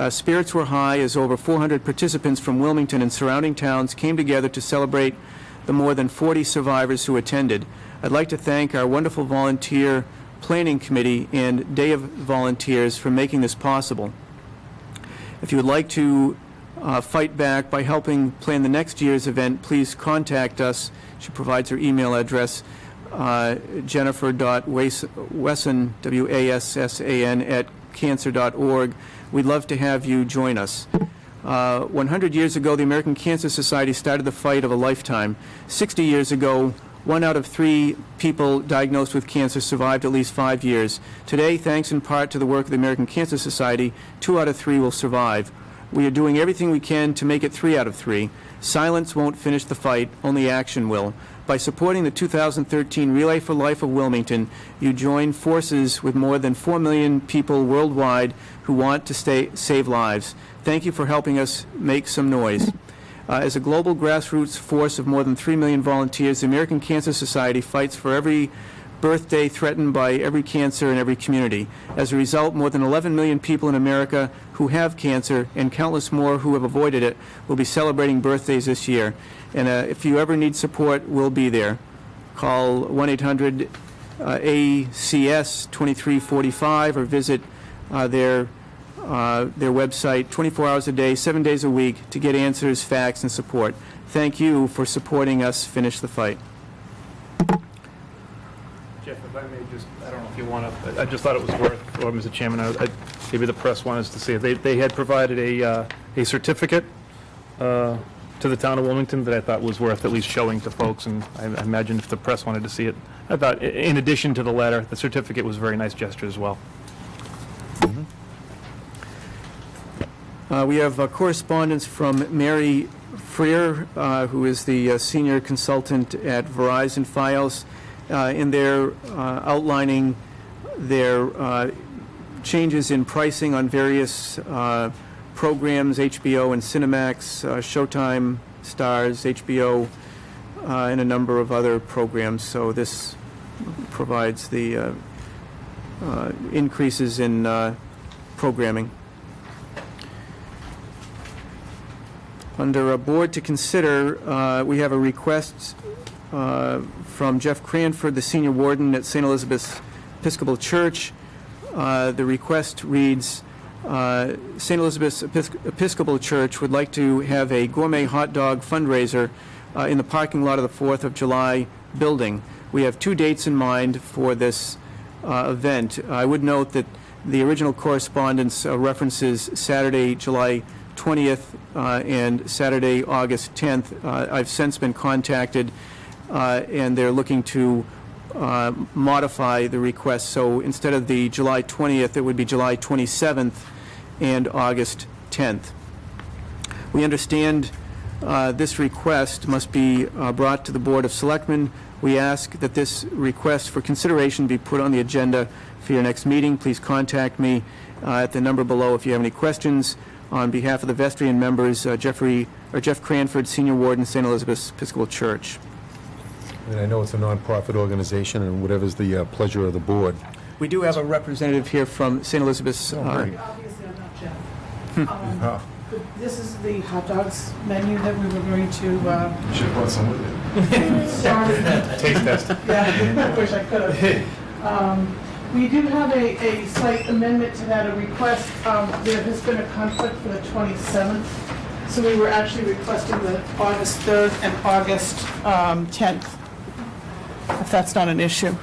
Spirits were high as over 400 participants from Wilmington and surrounding towns came together to celebrate the more than 40 survivors who attended. I'd like to thank our wonderful volunteer planning committee and Day of Volunteers for making this possible. If you would like to fight back by helping plan the next year's event, please contact us. She provides her email address, jennifer.wesson, W-A-S-S-A-N, @cancer.org. We'd love to have you join us. 100 years ago, the American Cancer Society started the fight of a lifetime. 60 years ago, 1 out of 3 people diagnosed with cancer survived at least 5 years. Today, thanks in part to the work of the American Cancer Society, 2 out of 3 will survive. We are doing everything we can to make it 3 out of 3. Silence won't finish the fight, only action will. By supporting the 2013 Relay for Life of Wilmington, you join forces with more than 4 million people worldwide who want to save lives. Thank you for helping us make some noise. As a global grassroots force of more than 3 million volunteers, the American Cancer Society fights for every birthday threatened by every cancer in every community. As a result, more than 11 million people in America who have cancer and countless more who have avoided it will be celebrating birthdays this year. And if you ever need support, we'll be there. Call 1-800-ACS-2345 or visit their their website 24 hours a day, 7 days a week, to get answers, facts, and support. Thank you for supporting us finish the fight. Jeff, if I may just, I don't know if you want to, I just thought it was worth, or Mr. Chairman, maybe the press wants to see it. They had provided a certificate to the town of Wilmington that I thought was worth at least showing to folks, and I imagine if the press wanted to see it. I thought, in addition to the letter, the certificate was a very nice gesture as well. We have correspondence from Mary Freer, who is the senior consultant at Verizon Files, in their outlining their changes in pricing on various programs, HBO and Cinemax, Showtime, Stars, HBO, and a number of other programs. So this provides the increases in programming. Under a board to consider, we have a request from Jeff Cranford, the senior warden at St. Elizabeth's Episcopal Church. The request reads, St. Elizabeth's Episcopal Church would like to have a gourmet hot dog fundraiser in the parking lot of the 4th of July building. We have 2 dates in mind for this event. I would note that the original correspondence references Saturday, July 20th and Saturday, August 10th. I've since been contacted, and they're looking to modify the request. So instead of the July 20th, it would be July 27th and August 10th. We understand this request must be brought to the Board of Selectmen. We ask that this request for consideration be put on the agenda for your next meeting. Please contact me at the number below if you have any questions. On behalf of the vestry and members, Jeff Cranford, Senior Warden, St. Elizabeth's Episcopal Church. And I know it's a nonprofit organization, and whatever's the pleasure of the board. We do have a representative here from St. Elizabeth's. Obviously, I'm not Jeff. This is the hot dogs menu that we were going to. You should have brought some with you. Sorry. Taste test. Yeah, I wish I could have. We do have a slight amendment to that, a request. There has been a conflict for the 27th, so we were actually requesting the August 3rd and August 10th, if that's not an issue.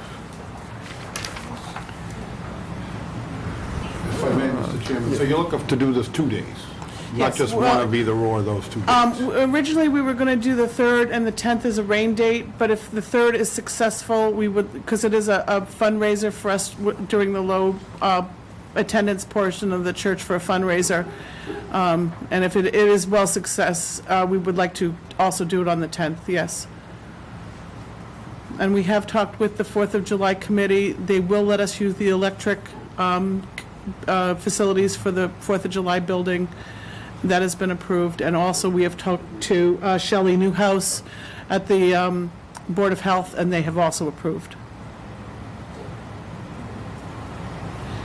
If I may, Mr. Chairman, so you're looking to do this 2 days? Not Yes, just well, one of either or those 2 days? Originally, we were going to do the 3rd and the 10th as a rain date, but if the 3rd is successful, we would, because it is a fundraiser for us during the low attendance portion of the church for a fundraiser. And if it is well success, we would like to also do it on the 10th, yes. And we have talked with the 4th of July committee. They will let us use the electric facilities for the 4th of July building. That has been approved. And also, we have talked to Shelley Newhouse at the Board of Health, and they have also approved.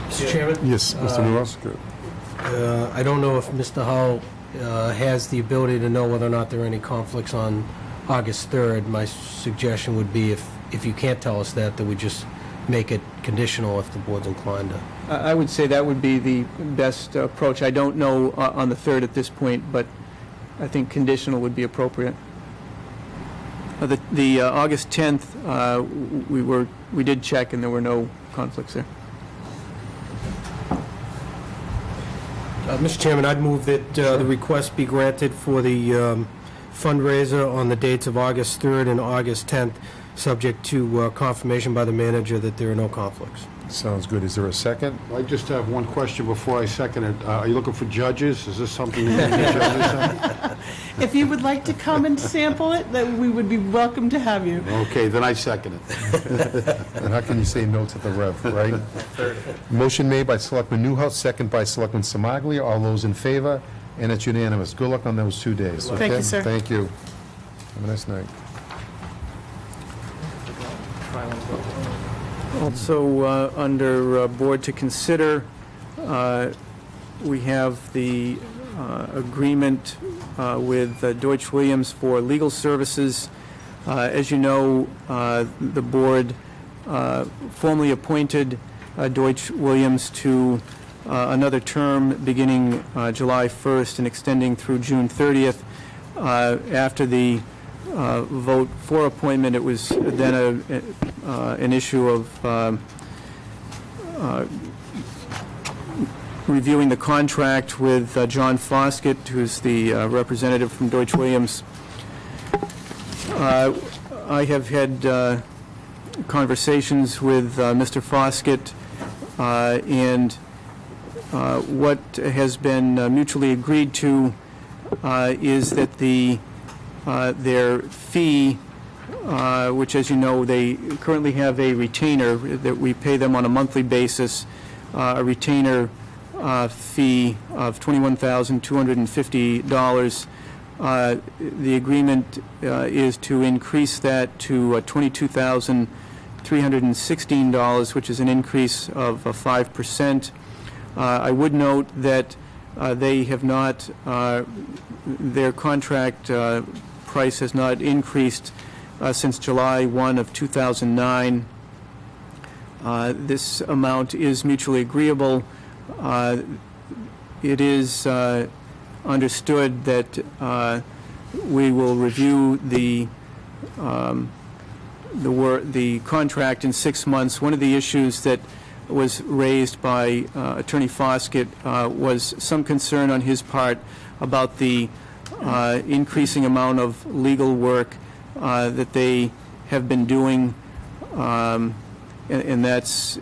Mr. Chairman? Yes, Mr. Newhouse? I don't know if Mr. Hull has the ability to know whether or not there are any conflicts on August 3rd. My suggestion would be if you can't tell us that we just make it conditional if the board's inclined to. I would say that would be the best approach. I don't know on the 3rd at this point, but I think conditional would be appropriate. The August 10th, we did check, and there were no conflicts there. Mr. Chairman, I'd move that the request be granted for the fundraiser on the dates of August 3rd and August 10th, subject to confirmation by the manager that there are no conflicts. Sounds good. Is there a second? I just have one question before I second it. Are you looking for judges? Is this something that you need judges on? If you would like to come and sample it, then we would be welcome to have you. Okay, then I second it. And how can you say no to the rev, right? Motion made by Selectman Newhouse, second by Selectman Samaglia. All those in favor? And it's unanimous. Good luck on those 2 days. Thank you, okay? sir. Thank you. Have a nice night. Also, under board to consider, we have the agreement with Deutsch Williams for legal services. As you know, the board formally appointed Deutsch Williams to another term beginning July 1st and extending through June 30th. After the vote for appointment, it was then an issue of reviewing the contract with John Foskett, who's the representative from Deutsch Williams. I have had conversations with Mr. Foskett, and what has been mutually agreed to is that their fee, which, as you know, they currently have a retainer that we pay them on a monthly basis, a retainer fee of $21,250. The agreement is to increase that to $22,316, which is an increase of 5%. I would note that they have not, their contract price has not increased since July 1 of 2009. This amount is mutually agreeable. It is understood that we will review the contract in 6 months. One of the issues that was raised by Attorney Foskett was some concern on his part about the increasing amount of legal work that they have been doing, and that's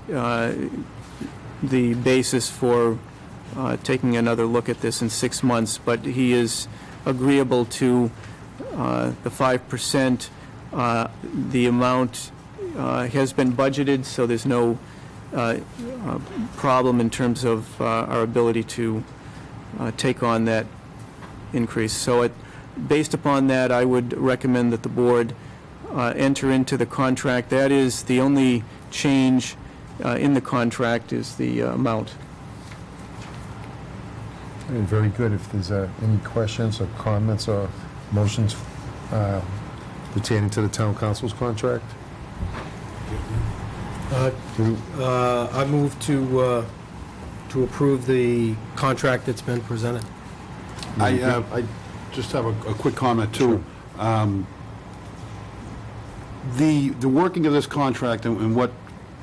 the basis for taking another look at this in 6 months. But he is agreeable to the 5%. The amount has been budgeted, so there's no problem in terms of our ability to take on that increase. So based upon that, I would recommend that the board enter into the contract. That is the only change in the contract, is the amount. Very good. If there's any questions or comments or motions pertaining to the town council's contract? I move to approve the contract that's been presented. I just have a quick comment, too. The working of this contract and what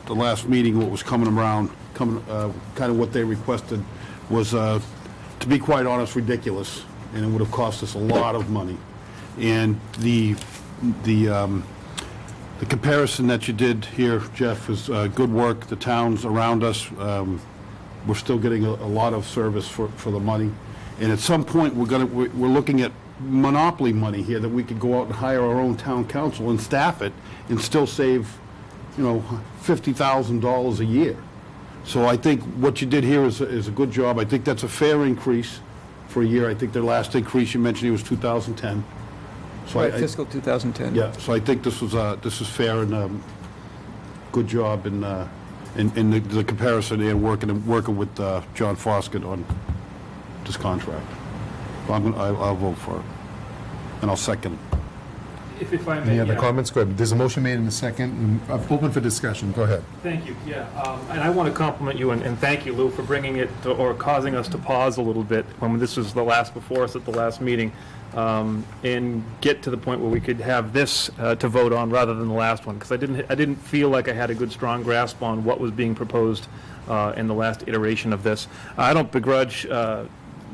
the last meeting, what was coming around, kind of what they requested was, to be quite honest, ridiculous, and it would have cost us a lot of money. And the comparison that you did here, Jeff, is good work. The towns around us, we're still getting a lot of service for the money. And at some point, we're looking at monopoly money here that we could go out and hire our own town council and staff it and still save, $50,000 a year. So I think what you did here is a good job. I think that's a fair increase for a year. I think their last increase, you mentioned, it was 2010. So Right, fiscal 2010. Yeah, so I think this is fair and good job in the comparison and working with John Foskett on this contract. I'll vote for it, and I'll second it. If I may, Any other yeah. comments? Go ahead. There's a motion made in a second. I'm open for discussion. Go ahead. Thank you, yeah. And I want to compliment you and thank you, Lou, for bringing it or causing us to pause a little bit when this was the last before us at the last meeting, and get to the point where we could have this to vote on rather than the last one, because I didn't feel like I had a good, strong grasp on what was being proposed in the last iteration of this. I don't begrudge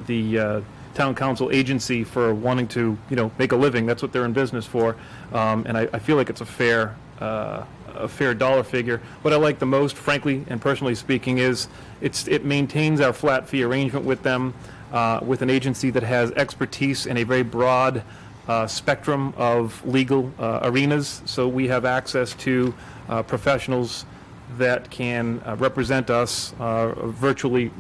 the town council agency for wanting to, make a living. That's what they're in business for. And I feel like it's a fair dollar figure. What I like the most, frankly and personally speaking, is it maintains our flat fee arrangement with them, with an agency that has expertise in a very broad spectrum of legal arenas. So we have access to professionals that can represent us virtually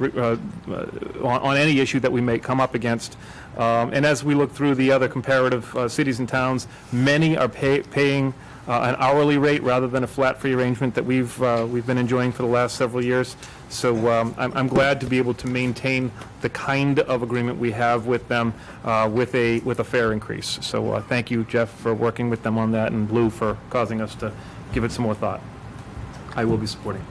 on any issue that we may come up against. And as we look through the other comparative cities and towns, many are paying an hourly rate rather than a flat fee arrangement that we've been enjoying for the last several years. So I'm glad to be able to maintain the kind of agreement we have with them with a fair increase. So thank you, Jeff, for working with them on that, and Lou for causing us to give it some more thought. I will be supporting.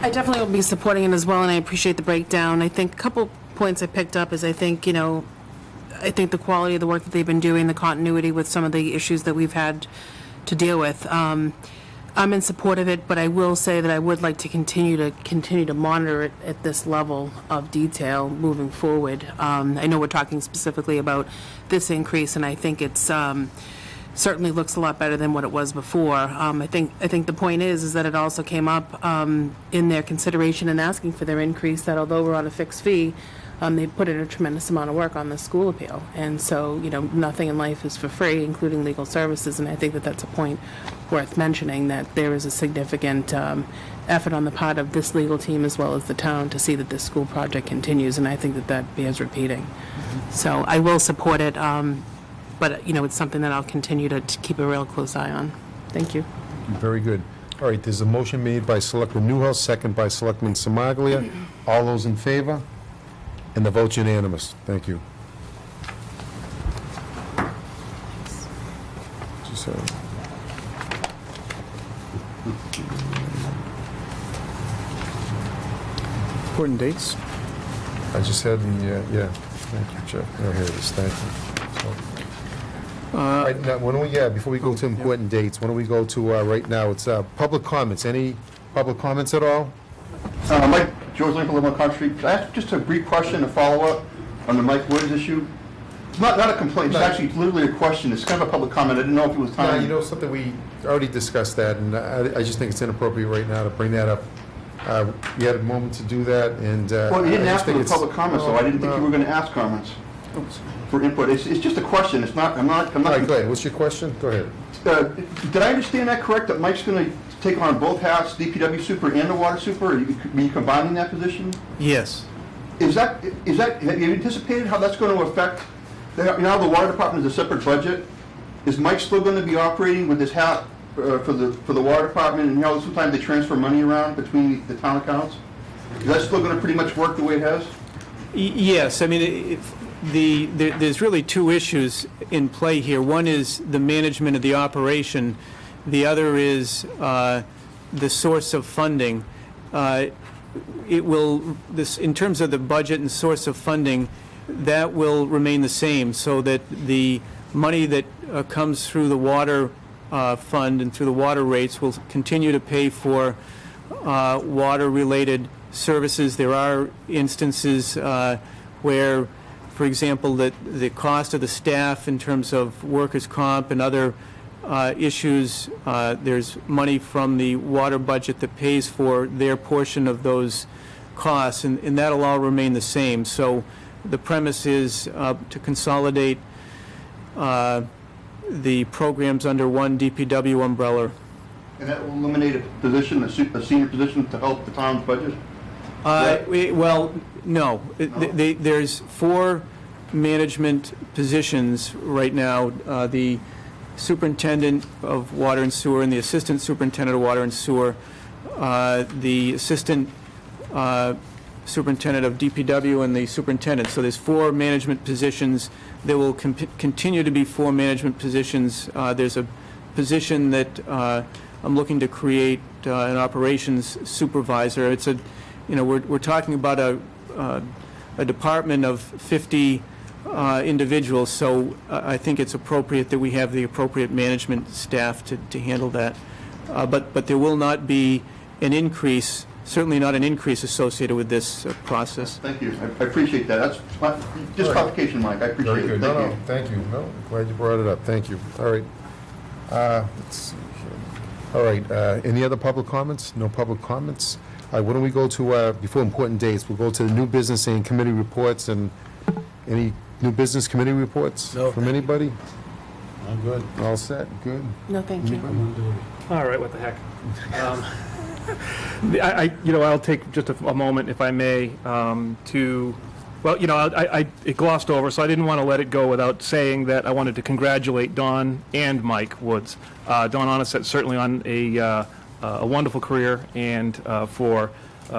I definitely will be supporting it as well, and I appreciate the breakdown. I think a couple points I picked up is I think the quality of the work that they've been doing, the continuity with some of the issues that we've had to deal with. I'm in support of it, but I will say that I would like to continue to monitor it at this level of detail moving forward. I know we're talking specifically about this increase, and I think it's certainly looks a lot better than what it was before. I think the point is that it also came up in their consideration in asking for their increase, that although we're on a fixed fee, they put in a tremendous amount of work on the school appeal. And so, nothing in life is for free, including legal services, and I think that that's a point worth mentioning, that there is a significant effort on the part of this legal team as well as the town to see that this school project continues, and I think that that bears repeating. So I will support it, but, it's something that I'll continue to keep a real close eye on. Thank you. Very good. All right, there's a motion made by Selectman Newhouse, second by Selectman Semaglia. All those in favor? And the vote's unanimous. Thank you. Important dates. I just had the, thank you, Jeff. Oh, here it is, thank you. So, all right, now, why don't we, before we go to important dates, why don't we go to, right now, it's public comments. Any public comments at all? Mike, George Lincoln, live on Concord Street. Can I ask just a brief question to follow up on the Mike Woods issue? It's not a complaint, it's actually literally a question. It's kind of a public comment. I didn't know if it was time. Something, we already discussed that, and I just think it's inappropriate right now to bring that up. You had a moment to do that, and... Well, you didn't ask for the public comments, so I didn't think you were going to ask comments for input. It's just a question. It's not, I'm not... All right, go ahead. What's your question? Go ahead. Did I understand that correct, that Mike's going to take on both hats, DPW super and the water super? Are you combining that position? Yes. Have you anticipated how that's going to affect, the water department is a separate budget. Is Mike still going to be operating with his hat for the water department, and sometimes they transfer money around between the town accounts? Is that still going to pretty much work the way it has? Yes. I mean, there's really two issues in play here. One is the management of the operation. The other is the source of funding. In terms of the budget and source of funding, that will remain the same, so that the money that comes through the water fund and through the water rates will continue to pay for water-related services. There are instances where, for example, that the cost of the staff in terms of workers' comp and other issues, there's money from the water budget that pays for their portion of those costs, and that'll all remain the same. So the premise is to consolidate the programs under one DPW umbrella. And that will eliminate a position, a senior position, to help the town's budget? Well, no. There's 4 management positions right now. The superintendent of water and sewer and the assistant superintendent of water and sewer, the assistant superintendent of DPW, and the superintendent. So there's 4 management positions. There will continue to be 4 management positions. There's a position that I'm looking to create, an operations supervisor. It's we're talking about a department of 50 individuals, so I think it's appropriate that we have the appropriate management staff to handle that. But there will not be an increase, certainly not an increase associated with this process. Thank you. I appreciate that. That's just clarification, Mike. I appreciate it. Thank you. Thank you. No, glad you brought it up. Thank you. All right. Let's see here. All right. Any other public comments? No public comments? All right. Why don't we go to, before important dates, we'll go to the new business and committee reports. And any new business committee reports from anybody? I'm good. All set? Good? No, thank you. All right, what the heck. I'll take just a moment, if I may, it glossed over, so I didn't want to let it go without saying that I wanted to congratulate Don and Mike Woods. Don Onset certainly on a wonderful career, and for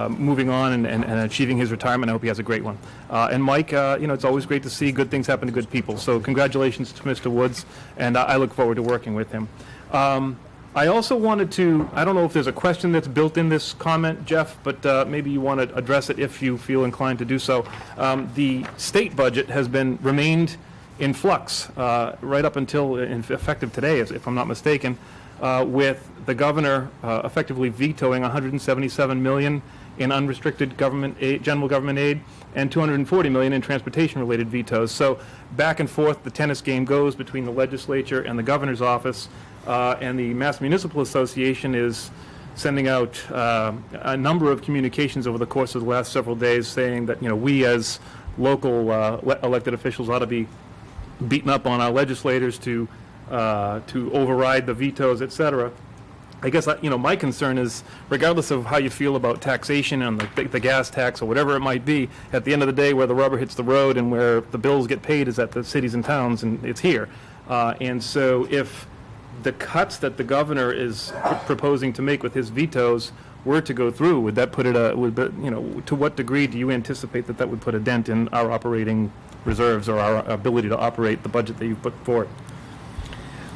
moving on and achieving his retirement. I hope he has a great one. And Mike, it's always great to see good things happen to good people. So congratulations to Mr. Woods, and I look forward to working with him. I also wanted to, I don't know if there's a question that's built in this comment, Jeff, but maybe you want to address it if you feel inclined to do so. The state budget has remained in flux right up until effective today, if I'm not mistaken, with the governor effectively vetoing $177 million in unrestricted government aid, general government aid, and $240 million in transportation-related vetoes. So back and forth the tennis game goes between the legislature and the governor's office. And the Mass Municipal Association is sending out a number of communications over the course of the last several days saying that, we as local elected officials ought to be beating up on our legislators to override the vetoes, et cetera. I guess, my concern is, regardless of how you feel about taxation and the gas tax or whatever it might be, at the end of the day, where the rubber hits the road and where the bills get paid is at the cities and towns, and it's here. And so if the cuts that the governor is proposing to make with his vetoes were to go through, would that put it to what degree do you anticipate that would put a dent in our operating reserves or our ability to operate the budget that you've put forward?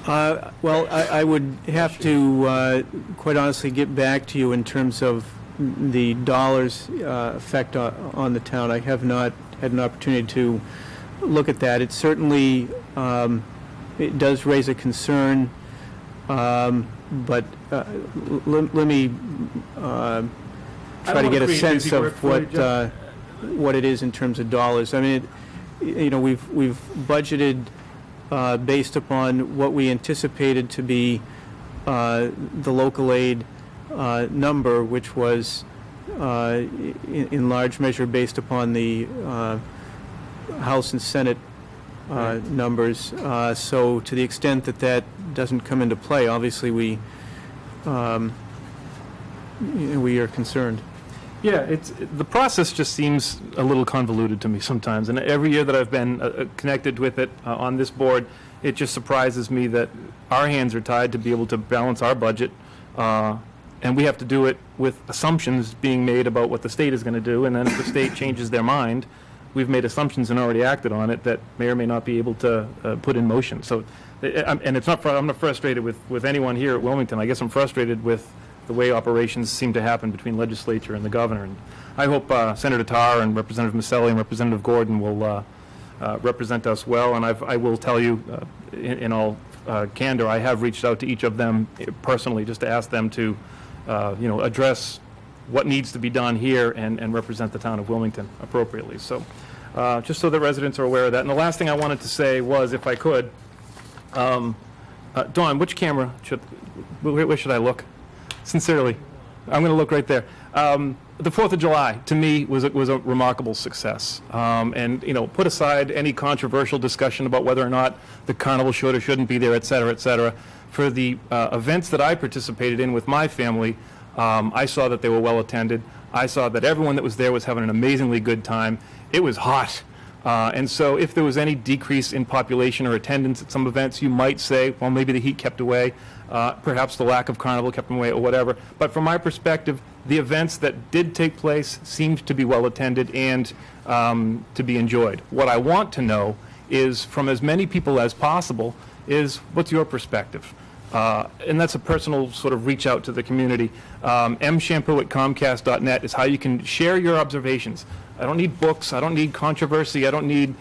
Well, I would have to, quite honestly, get back to you in terms of the dollars effect on the town. I have not had an opportunity to look at that. It certainly, it does raise a concern. But let me try to get a sense of what it is in terms of dollars. I mean, we've budgeted based upon what we anticipated to be the local aid number, which was in large measure based upon the House and Senate numbers. So to the extent that doesn't come into play, obviously we are concerned. Yeah, the process just seems a little convoluted to me sometimes, and every year that I've been connected with it on this board, it just surprises me that our hands are tied to be able to balance our budget, and we have to do it with assumptions being made about what the state is going to do, and then if the state changes their mind, we've made assumptions and already acted on it that may or may not be able to put in motion. So, and it's not, I'm not frustrated with anyone here at Wilmington. I guess I'm frustrated with the way operations seem to happen between legislature and the governor. And I hope Senator Tarr and Representative Maselli and Representative Gordon will represent us well. And I will tell you, in all candor, I have reached out to each of them personally just to ask them to, address what needs to be done here and represent the town of Wilmington appropriately. So just so the residents are aware of that. And the last thing I wanted to say was, if I could, Dawn, which camera where should I look? Sincerely, I'm going to look right there. The 4th of July, to me, was a remarkable success. And, put aside any controversial discussion about whether or not the carnival should or shouldn't be there, et cetera, et cetera. For the events that I participated in with my family, I saw that they were well attended. I saw that everyone that was there was having an amazingly good time. It was hot. And so if there was any decrease in population or attendance at some events, you might say, well, maybe the heat kept away. Perhaps the lack of carnival kept them away or whatever. But from my perspective, the events that did take place seemed to be well attended and to be enjoyed. What I want to know is, from as many people as possible, is what's your perspective? And that's a personal sort of reach out to the community. mshampoo@comcast.net is how you can share your observations. I don't need books. I don't need controversy. I don't need,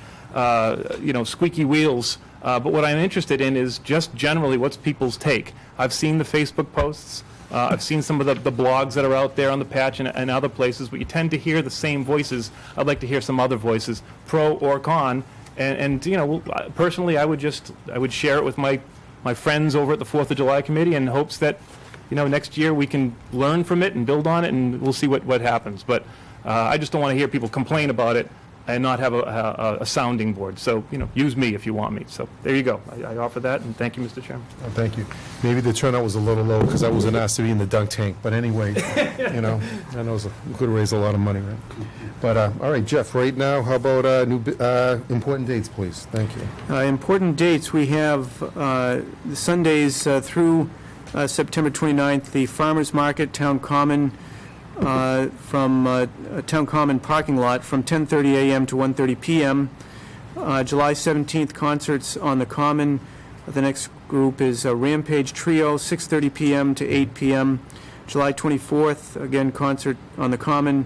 squeaky wheels. But what I'm interested in is just generally what's people's take. I've seen the Facebook posts. I've seen some of the blogs that are out there on the patch and other places, but you tend to hear the same voices. I'd like to hear some other voices, pro or con. And personally, I would share it with my friends over at the 4th of July Committee in hopes that, next year we can learn from it and build on it, and we'll see what happens. But I just don't want to hear people complain about it and not have a sounding board. So, use me if you want me. So there you go. I offer that, and thank you, Mr. Chairman. Oh, thank you. Maybe the turnout was a little low because I wasn't asked to be in the dunk tank. But anyway, I know we could raise a lot of money, right? But, all right, Jeff, right now, how about important dates, please? Thank you. Important dates, we have the Sundays through September 29th, the Farmers Market, Town Common, from Town Common parking lot from 10:30 a.m. to 1:30 p.m. July 17th, concerts on the Common The next group is Rampage Trio, 6:30 PM to 8 PM. July 24th, again, concert on the Common.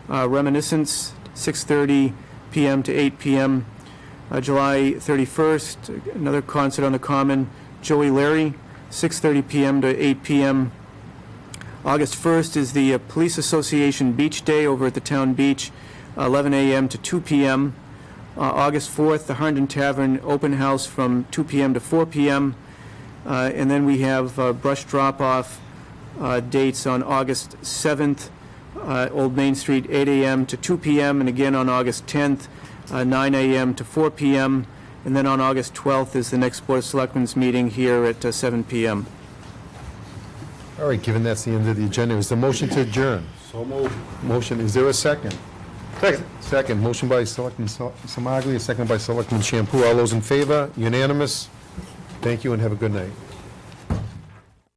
Reminiscence, 6:30 PM to 8 PM. July 31st, another concert on the Common. Joey Larry, 6:30 PM to 8 PM. August 1st is the Police Association Beach Day over at the Town Beach, 11 a.m. to 2 p.m. August 4th, the Herndon Tavern Open House from 2 p.m. to 4 p.m. And then we have brush drop-off dates on August 7th, Old Main Street, 8 a.m. to 2 p.m. And again on August 10th, 9 a.m. to 4 p.m. And then on August 12th is the next Board of Selectmen's meeting here at 7 p.m. All right, given that's the end of the agenda, is the motion to adjourn? So moved. Motion, is there a second? Second, motion by Selectman Semaglia, second by Selectman Champoux. All those in favor? Unanimous? Thank you and have a good night.